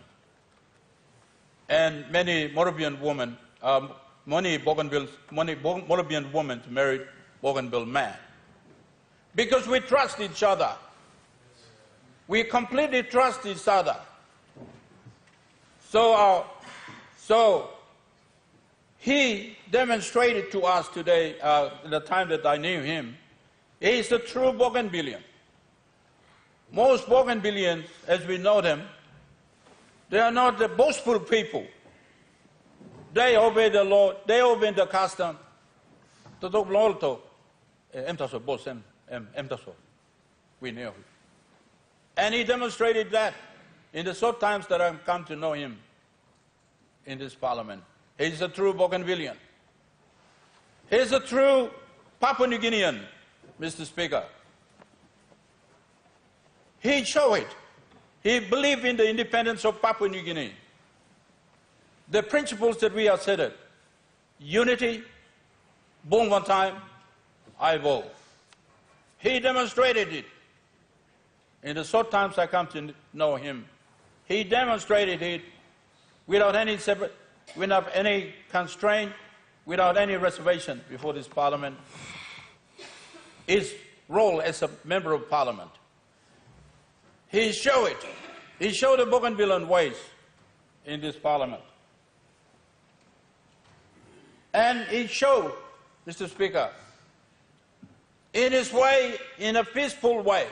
and many Moravian women, Moravian women married Bougainville men. Because we trust each other. We completely trust each other. So he demonstrated to us today, the time that I knew him, he is a true Bougainvillean. Most Bougainvilleans, as we know them, they are not the boastful people. They obey the law, they obey the custom. We knew him. And he demonstrated that in the short times that I've come to know him in this parliament. He's a true Bougainvillean. He's a true Papua New Guinean, Mr. Speaker. He showed it. He believed in the independence of Papua New Guinea. The principles that we have said, unity, born one time, I vote. He demonstrated it. In the short times I come to know him, he demonstrated it without any without any constraint, without any reservation before this parliament. His role as a member of parliament. He showed it. He showed the Bougainvillean ways in this parliament. And he showed, Mr. Speaker, in his way, in a peaceful way,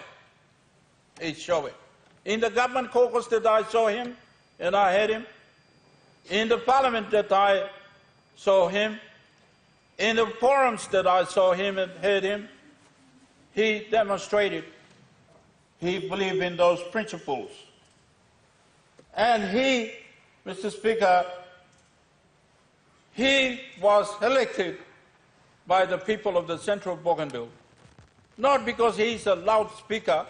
he showed it. In the government caucus that I saw him, and I heard him, in the parliament that I saw him, in the forums that I saw him and heard him, he demonstrated he believed in those principles. And he, Mr. Speaker, he was elected by the people of the Central Bougainville, not because he's a loud speaker,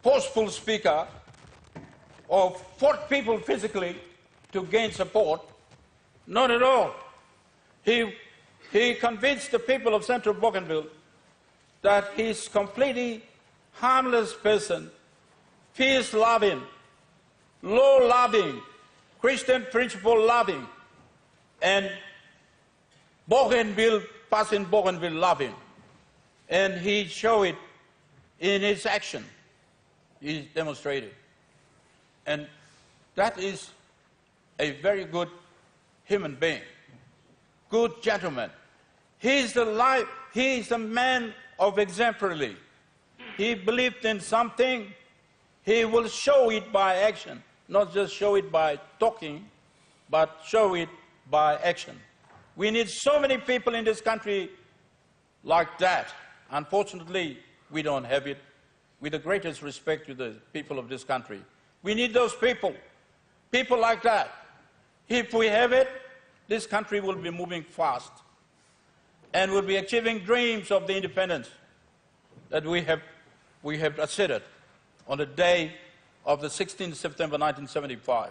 forceful speaker, or fought people physically to gain support. Not at all. He convinced the people of Central Bougainville that he's completely harmless person, peace-loving, law-loving, Christian principle-loving, and Bougainville, passing Bougainville loving. And he showed it in his action. He demonstrated. And that is a very good human being, good gentleman. He's a man of exemplary. He believed in something, he will show it by action, not just show it by talking, but show it by action. We need so many people in this country like that. Unfortunately, we don't have it. With the greatest respect to the people of this country, we need those people like that. If we have it, this country will be moving fast and will be achieving dreams of the independence that we have asserted on the day of the 16th September 1975.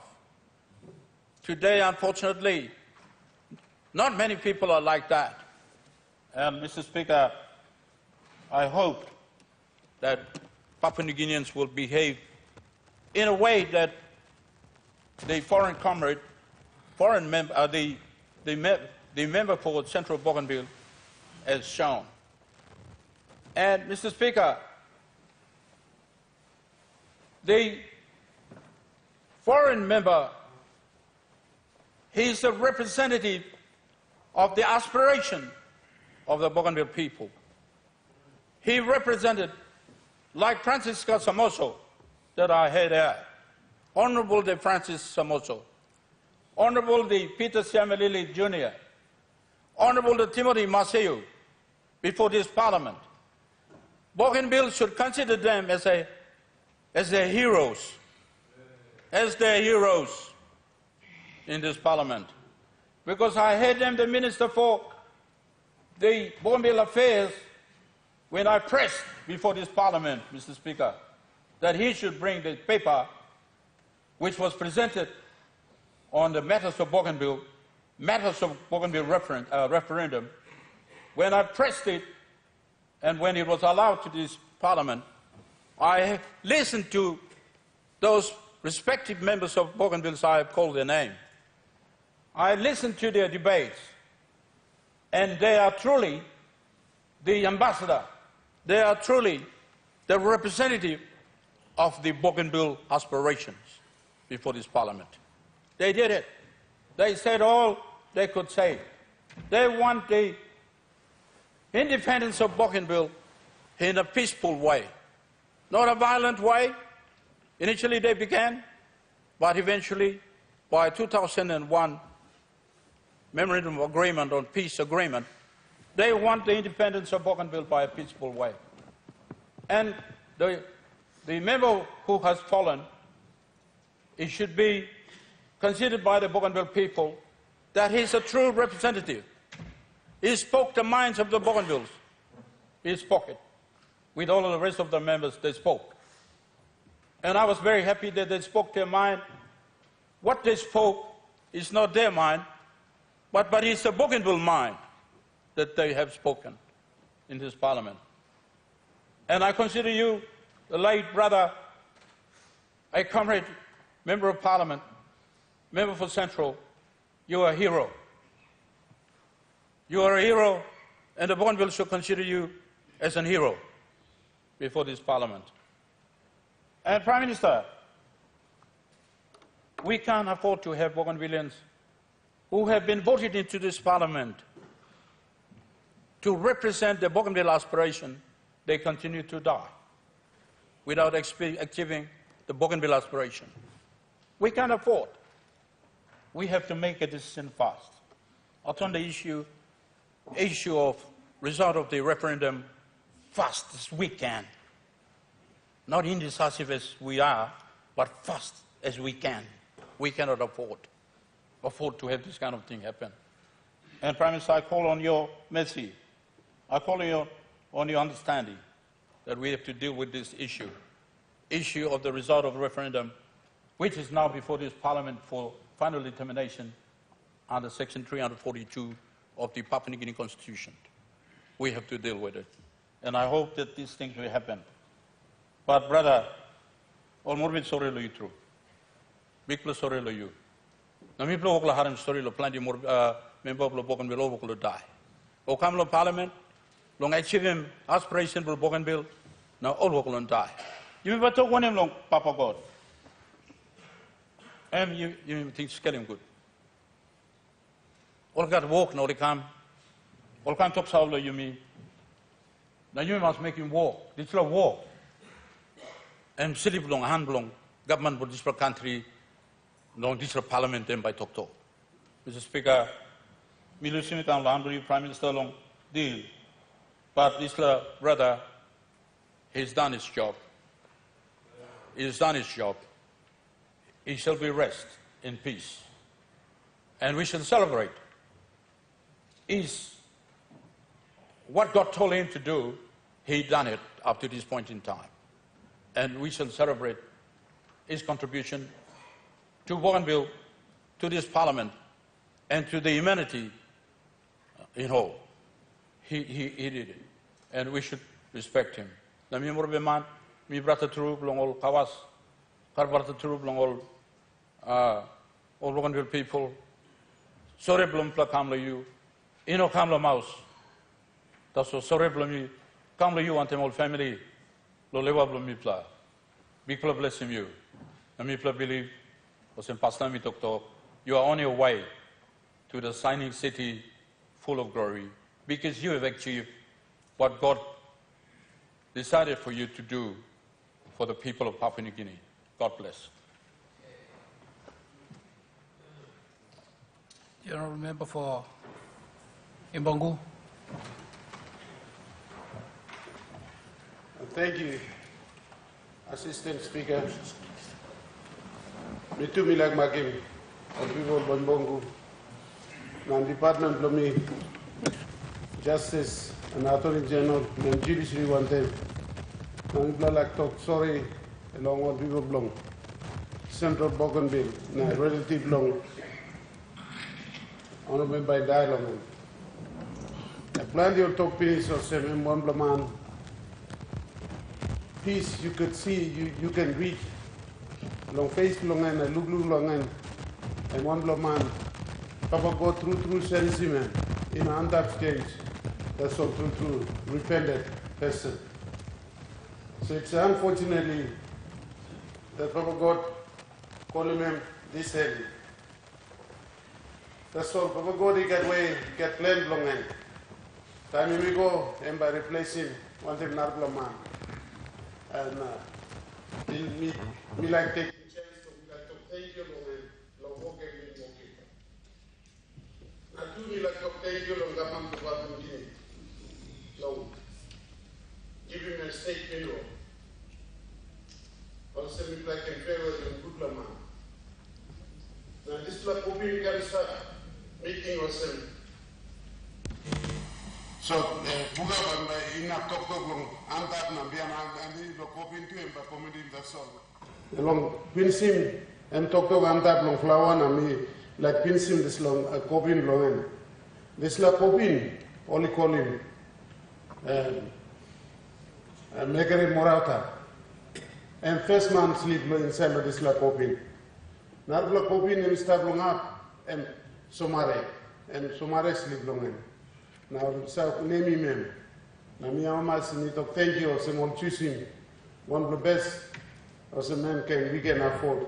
Today, unfortunately, not many people are like that. And Mr. Speaker, I hope that Papua New Guineans will behave in a way that the foreign comrade, the member for Central Bougainville has shown. And Mr. Speaker, the foreign member, he is a representative of the aspiration of the Bougainville people. He represented, like Francisco Somoso that I had there, Honorable the Francis Somoso, Honorable the Peter Siamalili Jr., Honorable the Timothy Maseu, before this parliament. Bougainville should consider them as their heroes, in this parliament. Because I had them the Minister for the Bougainville Affairs when I pressed before this parliament, Mr. Speaker. that he should bring the paper which was presented on the matters of Bougainville referendum. When I pressed it, and when it was allowed to this Parliament, I listened to those respective members of Bougainville, so I have called their name. I listened to their debates, and they are truly the ambassador. They are truly the representative of the Bougainville aspirations before this Parliament. They did it. They said all they could say. They want the independence of Bougainville in a peaceful way, not a violent way. Initially they began, but eventually, by 2001 Memorandum of Agreement on Peace Agreement, they want the independence of Bougainville by a peaceful way. And the member who has fallen, it should be considered by the Bougainville people that he's a true representative. He spoke the minds of the Bougainvilles. He spoke it. With all of the rest of the members, they spoke. And I was very happy that they spoke their mind. What they spoke is not their mind, but it's the Bougainville mind that they have spoken in this Parliament. And I consider you, the late brother, a comrade, member of Parliament, member for Central. You are a hero. You are a hero, and the Bougainville should consider you as a hero before this Parliament. And Prime Minister, we can't afford to have Bougainvilleans who have been voted into this Parliament to represent the Bougainville aspiration. They continue to die without achieving the Bougainville aspiration. We can't afford. We have to make a decision fast. On the issue of result of the referendum fast as we can. Not indecisive as we are, but fast as we can. We cannot afford to have this kind of thing happen. And Prime Minister, I call on your mercy. I call on your understanding that we have to deal with this issue of the result of the referendum, which is now before this Parliament for final determination under Section 342 of the Papua New Guinea Constitution. We have to deal with it. And I hope that these things will happen. But brother, all more bit sorry lo you true. Big plus sorry lo you. Na mi plo okla haram sorry lo plan di more member of Bougainville okla die. O kam lo Parliament, long achieve him aspiration for Bougainville, now all okla die. You may talk one him long Papa God. You think scale him good. All got walk now they come. All come talk sao lo you mean. Now you must make him walk. This is a walk. And city belong, hand belong, government for this country, long this Parliament then by talk. Mr. Speaker, me losing it on Landry, Prime Minister long deal. But this brother, he's done his job. He's done his job. He shall be rest in peace. And we shall celebrate. Is what God told him to do, he done it up to this point in time. And we shall celebrate his contribution to Bougainville, to this Parliament, and to the humanity in whole. He did it. And we should respect him. Na mi mor be man, mi brata tru belong all kawas, kar brata tru belong all Bougainville people. Sore belum pla kam lo you, ino kam lo mouse. Taso sore belum you, kam lo you antem all family. Lo lewa belum mi pla. Big pla bless him you. Na mi pla believe, osem pasna mi tok. You are on your way to the shining city full of glory, because you have achieved what God decided for you to do for the people of Papua New Guinea. God bless. The Honourable Member for Imbongu. Thank you, Assistant Speaker. Me too, me like Makim, of people of Imbongu, and Department of me, Justice and Attorney General, and Judiciary one time. And people like talk sorry, along all people belong. Central Bougainville, na relative long. Honorable by dialogue. I plan your talk piece of 7 man. Peace you could see, you can read. Long face long and look long and one man. Papa go through sentiment in an untapped stage. That's all through repented person. So it's unfortunately that Papa God calling him this heavy. That's all. Papa God he get way, get plain long end. Time we go and by replacing one thing Narbla man. And me like take the chance to thank you long end, long walking. I do me like to thank you long gaman to Papua Guinea. Long give him a state funeral. Also me like in farewell and good man. Now this like opening can start meeting was him. So, Buga by ina talk long antat na biana and the coping to him by comedy that's all. Along Pinsim and talk to antat long flower na me like Pinsim this long a coping long. This la coping only call him Megari Morata. And first man sleep inside of this la coping. Narbla coping and start long up and Somare sleep long in. Now, so name him. Now, me almost need to thank you. Someone choosing one of the best as a man we can afford.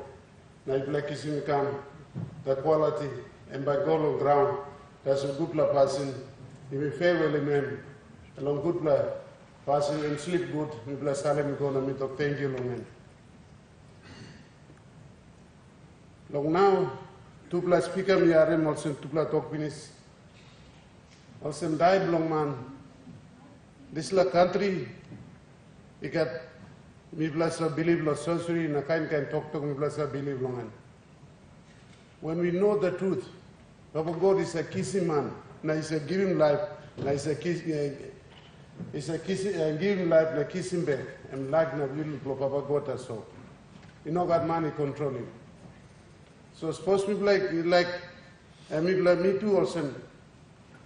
Now, if like his income, the quality, and by goal on ground, that's a good person. If you farewell man, along good person and sleep good, we bless Salem economy to thank you, long man. Long now, 2 speaker, me are also 2 talk finish. Also, die belong man. This la country, you got me bless a believe la sorcery, na kind talk to me bless a believe long. When we know the truth, Papa God is a kissing man. Na is a giving life. Na is a kiss. Is a kissing, giving life, na kissing back, and like na will Papa God as so. You know got money controlling. So suppose people like me too also.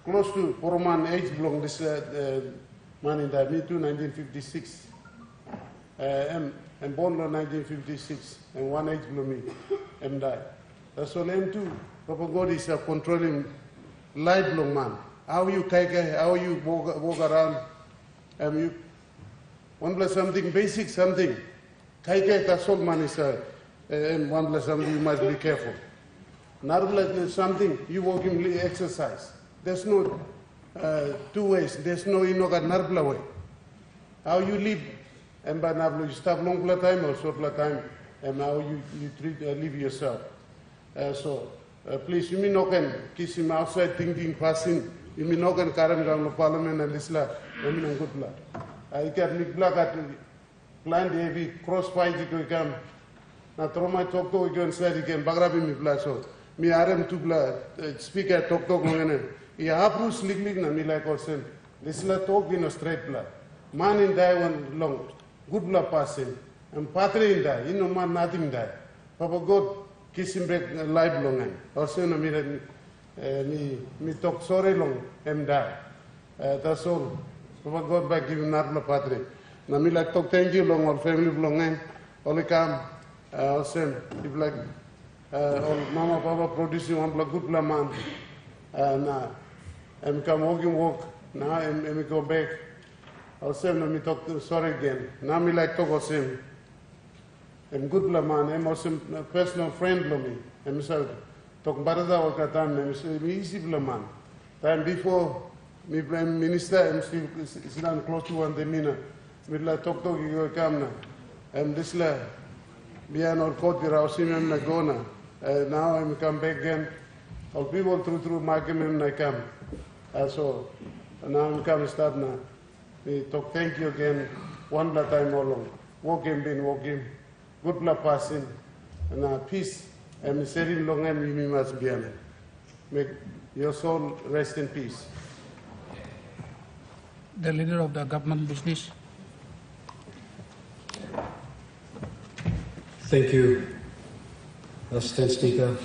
Close to Poroman age belong this man in that, me too, 1956. And born in 1956, and one age below me, and died. That's all I'm too. Papa God is a controlling light long man. How you how you walk around, you one plus something basic, something. That's all man is and one plus something you must be careful. Not something, you walk in exercise. There's no 2 ways. There's no inogat narbla way. How you live, and by narbla you stop long time or short time, and how you live yourself. So please, you may not can kiss him outside thinking, passing. You may not can carry down the Parliament and this la. I mean, good luck. I can make black at plan the heavy cross fight to come. Now throw my talk to again side again. Bagrabi me black so. Me RM to black speaker talk to I approve slickly na me like also. This la talk in a straight blood. Man in die one long. Good blood passing. And patri in die. You know man nothing die. Papa God kiss him back life long. Also na me talk sorry long and die. That's all. Papa God back give not patri. Na me like talk thank you long or family long. Only come also if like all mama papa producing one blood good blood man. And come walk, now and go back. I'll say, me talk sorry again. Now me like talk also. I'm good man, I'm also a personal friend of me. I'm so talk barada or katan, I'm so easy man. Time before me prime minister, I'm still close to 1 minute. Me like talk you come now. And this la beyond all court, you're also in Nagona. Now I'm come back again. All people through market and I come. So now I'm coming start now. We talk thank you again. One time all long. Walk him. Good luck passing. And peace. And setting long and we must be on it. Make your soul rest in peace. The leader of the government business. Thank you, Assistant Speaker.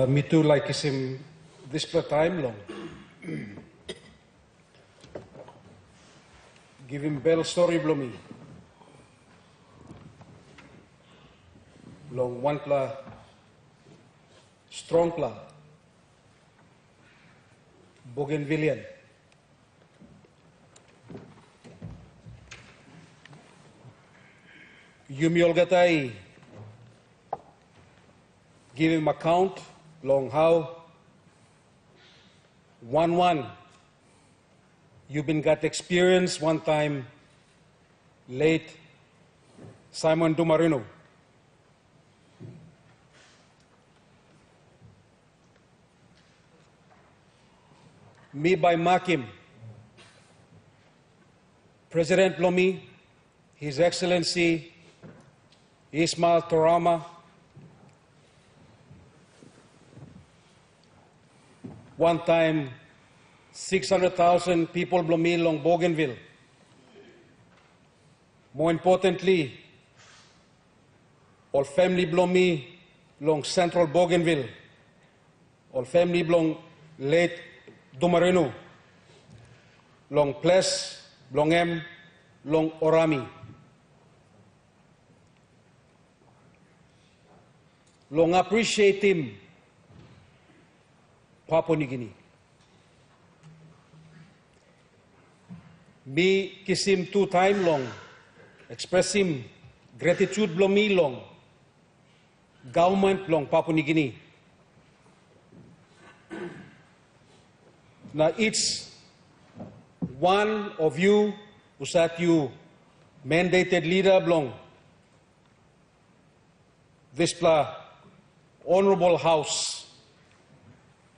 Me too, like him this time long. Give him bell story blow me. Long one pla, strong pla, Bougainvillean. Yumi Olgatai, give him account long how 1-1 you've been got experience one time late Simon Dumarino. Me by Makim, President Lomi, His Excellency Ismail Torama, one time 600,000 people blomi long Bougainville. More importantly, all family blomi long central Bougainville, all family blong late Dumarino, long Ples, long M, long Orami. Long appreciate him, Papua New Guinea. Me kiss him 2 times long, express him gratitude blow me long, government long Papua New Guinea. Now each one of you who sat you mandated leader belong this honorable house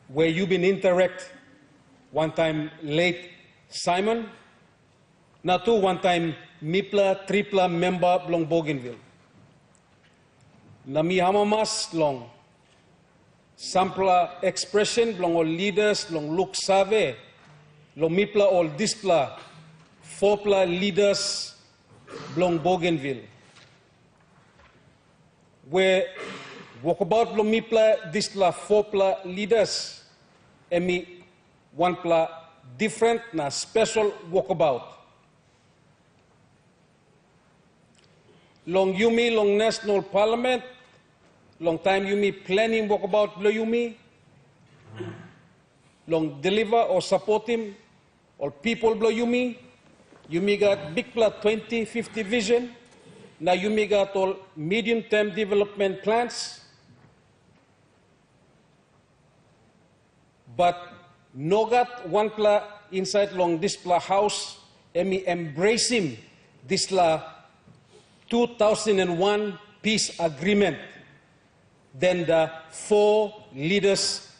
where you've been interact one time late Simon, now two one time Mipla tripla member belong Bougainville. Na mi hamamas long sampla expression belong all leaders long look save long Mipla all displa fourpla leaders belong Bougainville. Where walkabout belong Mipla displa fourpla leaders emi one pla different na special walkabout. Long Yumi, long National Parliament, long time Yumi planning walkabout below Yumi, long deliver or support him, or people below Yumi. Yumi got big pla 2050 vision. Now Yumi got all medium-term development plans. But no got one pla inside long this pla house, emi embrace him this la 2001 peace agreement than the 4 leaders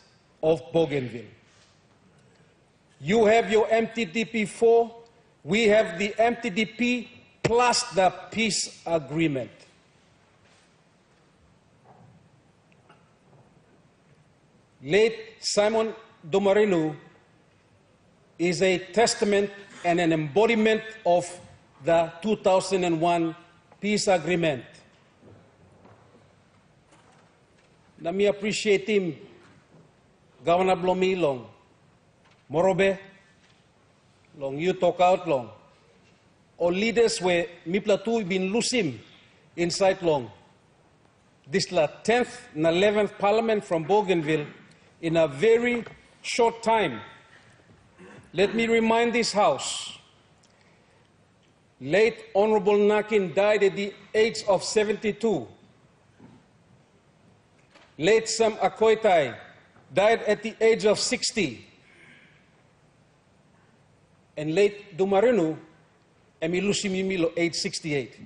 of Bougainville. You have your MTDP 4, we have the MTDP plus the peace agreement. Late Simon Dumarino is a testament and an embodiment of the 2001 peace agreement. Na me appreciate him, Governor Blomi long, Morobe, long you talk out long. All leaders were Mipla tu been losing inside long. This la 10th and 11th Parliament from Bougainville in a very short time. Let me remind this House. Late Honorable Nakin died at the age of 72. Late Sam Akoitai died at the age of 60. And late Dumarino, Emilusi Mimilo, age 68.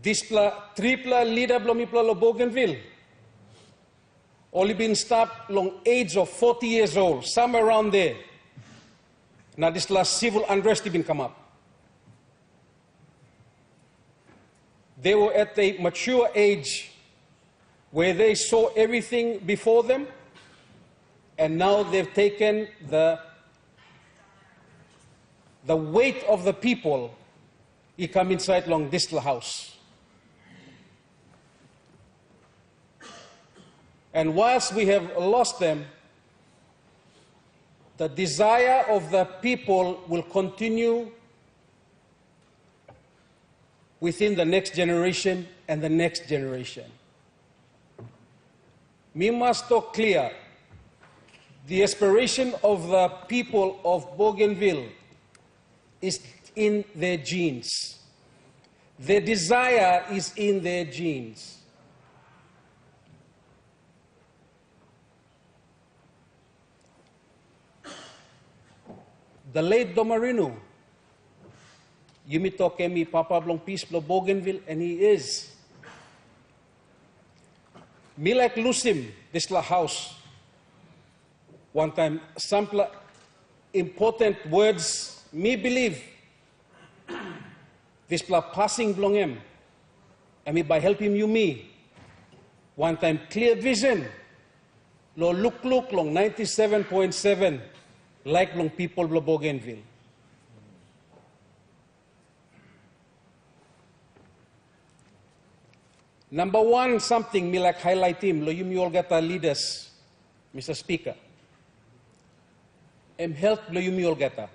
Displa tripla leader Blomipla lo Bougainville. Only been stopped long age of 40 years old, somewhere around there. Now this last civil unrest even come up. They were at a mature age where they saw everything before them, and now they've taken the the weight of the people, he come inside long this house. And whilst we have lost them, the desire of the people will continue within the next generation and the next generation. We must talk clear. The aspiration of the people of Bougainville is in their genes. Their desire is in their genes. The late Domarino, Yumi Tokemi, Papa Blong Peace Blo Bougainville, and he is. Me like Lusim, this la house. One time, some important words, me believe, this pla passing blong him, and me by helping you me. One time, clear vision, lo look long 97.7, like long people of Bougainville. Number one, something me like highlight him, lo you all get our leaders, Mr. Speaker. Health lo you all get.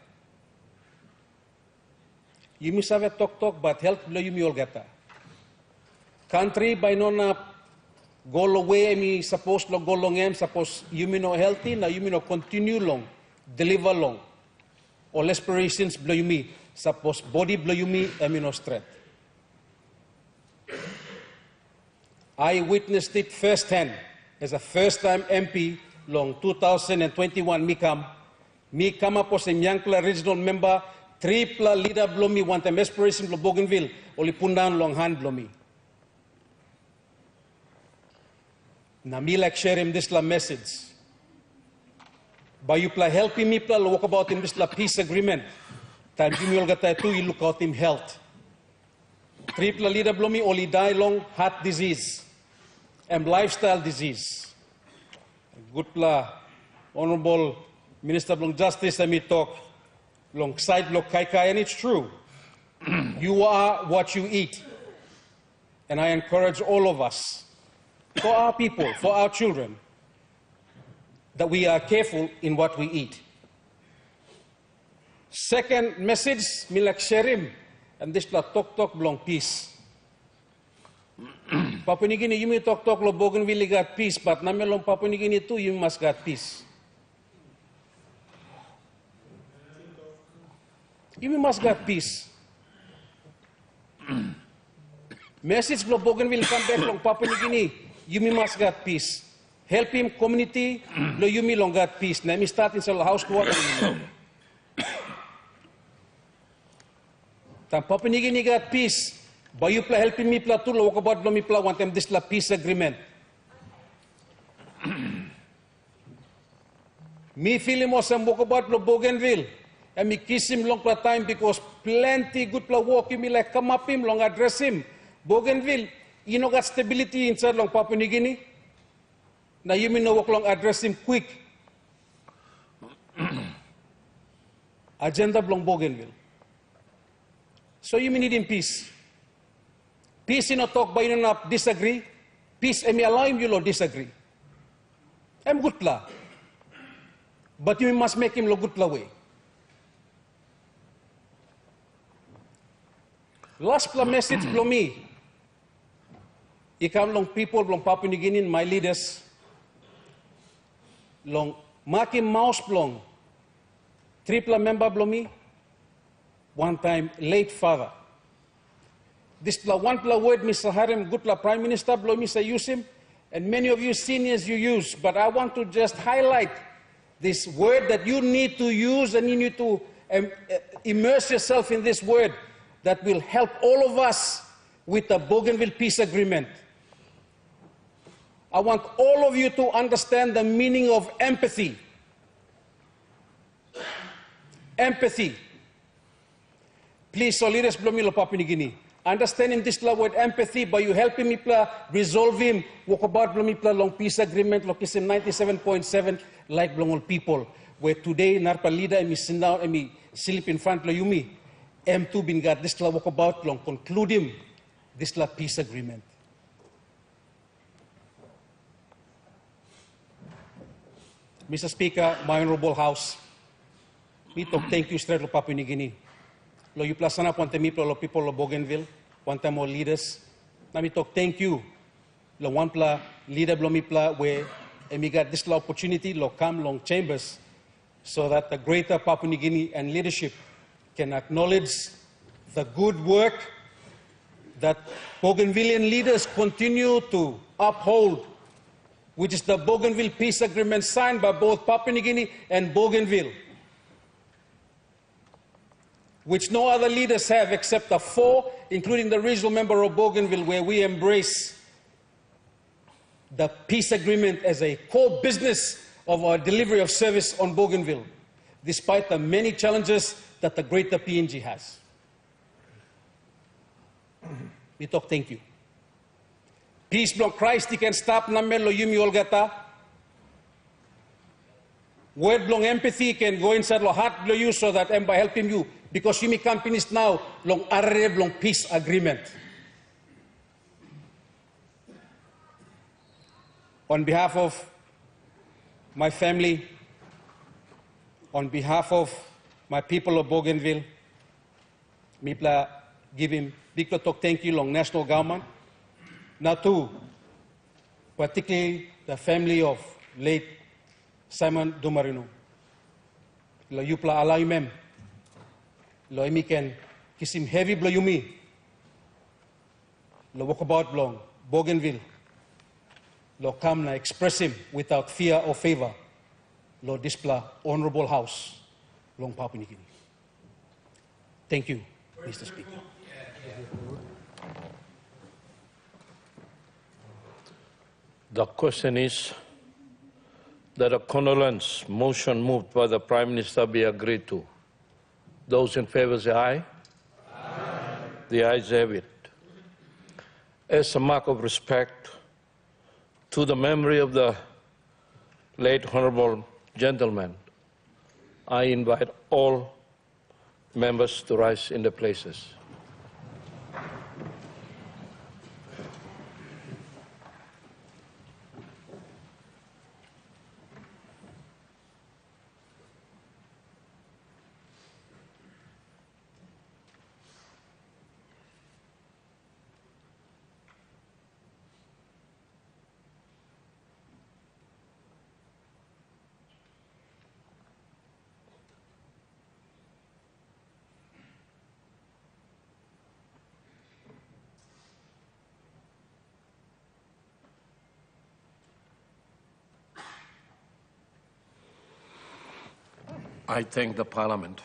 You must have a talk, but health lo you all get. Country by nona go away, me suppose lo go long em, suppose you me no healthy, na you me no continue long, deliver long. All aspirations blow you me, suppose body blow you me, and me no strength. I witnessed it firsthand as a first-time MP long 2021 me come up as a young regional member, triple leader blow me, one time aspiration blow Bougainville, only pundan long hand blow me. Na me like share him this la message. By you play helping me play walk about in this la peace agreement. Time you will get too, you look out him health. Triple leader blow me only die long heart disease and lifestyle disease. Good pla Honorable Minister of Justice and me talk long side lo kai kai, and it's true. You are what you eat. And I encourage all of us, for our people, for our children, that we are careful in what we eat. Second message, milak sherim, and this la talk belong peace. Papua New Guinea, you may talk lo Bougainville got peace, but namelong Papua New Guinea too, you must got peace. You must got peace. Message lo Bougainville come back from Papua New Guinea, you must got peace. Help him community, lo you me long got peace. Let me start in the house to water. Tam Papua New Guinea got peace. By you play helping me play too, walk about me play want them this la peace agreement. Me feel him awesome walk about lo Bougainville. And me kiss him long play time because plenty good play walk me like come up him long address him. Bougainville, you know got stability inside long Papua New Guinea. Now you mean no walk long address him quick. Agenda belong Bougainville. So you need him peace. Peace in a talk by you not disagree. Peace and me allow him you lo disagree. I'm good pla. But you must make him lo good pla way. Last pla message blow me. Ikam long people long Papua New Guinea, my leaders. Long Maki Mouse blong. Triple member blow me. One time late father. This pla one pla word Mr. Harem good pla Prime Minister blow me say use him, and many of you seniors you use, but I want to just highlight this word that you need to use, and you need to immerse yourself in this word that will help all of us with the Bougainville peace agreement. I want all of you to understand the meaning of empathy. Empathy. Please, so leaders blow me lo Papua New Guinea. Understanding this word empathy by you helping me resolve him, walk about blow me long peace agreement, lo kisim 97.7 like blong all people. Where today narpa leader and me sit down and me silip in front lo yumi, M2 bingat this la walkabout long conclude him this la peace agreement. Mr. Speaker, my honorable House, we talk thank you straight to Papua New Guinea. Lo you plasana ponte mi lo people of Bougainville, one time more leaders. Now we talk thank you. Lo one pla leader blo mi pla where we got this opportunity lo come long chambers so that the greater Papua New Guinea and leadership can acknowledge the good work that Bougainvillean leaders continue to uphold, which is the Bougainville Peace Agreement signed by both Papua New Guinea and Bougainville, which no other leaders have except the 4, including the regional member of Bougainville, where we embrace the peace agreement as a core business of our delivery of service on Bougainville, despite the many challenges that the greater PNG has. We talk thank you. Peace block Christ, he can stop namelo yumi olgata. Word long empathy can go inside lo heart lo you so that I'm by helping you because yumi companies now long arreb long peace agreement. On behalf of my family, on behalf of my people of Bougainville, Mipla give him big talk thank you long national government. Now too, particularly the family of late Simon Dumarino. Lo yupla alaimem. Lo imi ken kisim heavy blo yumi. Lo walkabout long Bougainville. Lo come na express him without fear or favor. Lo displa honorable house long Papua New Guinea. Thank you, Mr. Speaker. The question is that a condolence motion moved by the Prime Minister be agreed to. Those in favor say aye. Aye. The ayes have it. As a mark of respect to the memory of the late honorable gentleman, I invite all members to rise in their places. I thank the Parliament.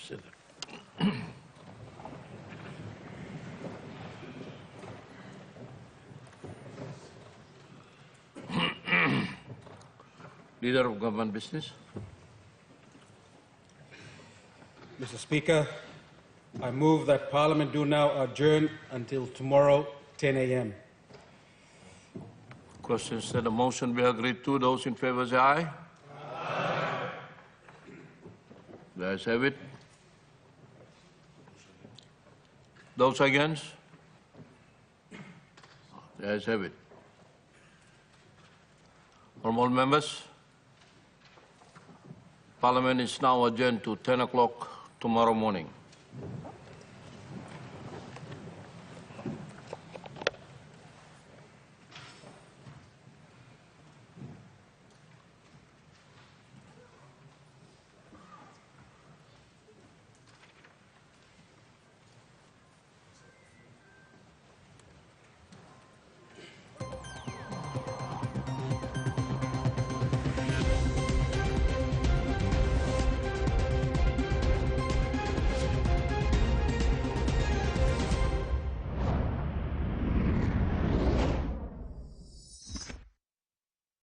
Sit there. Leader of Government Business. Mr. Speaker, I move that Parliament do now adjourn until tomorrow, 10 a.m. Questions that the motion be agreed to. Those in favor say aye. Aye. The ayes have it. Those against? The ayes have it. Honourable members, Parliament is now adjourned to 10 o'clock tomorrow morning.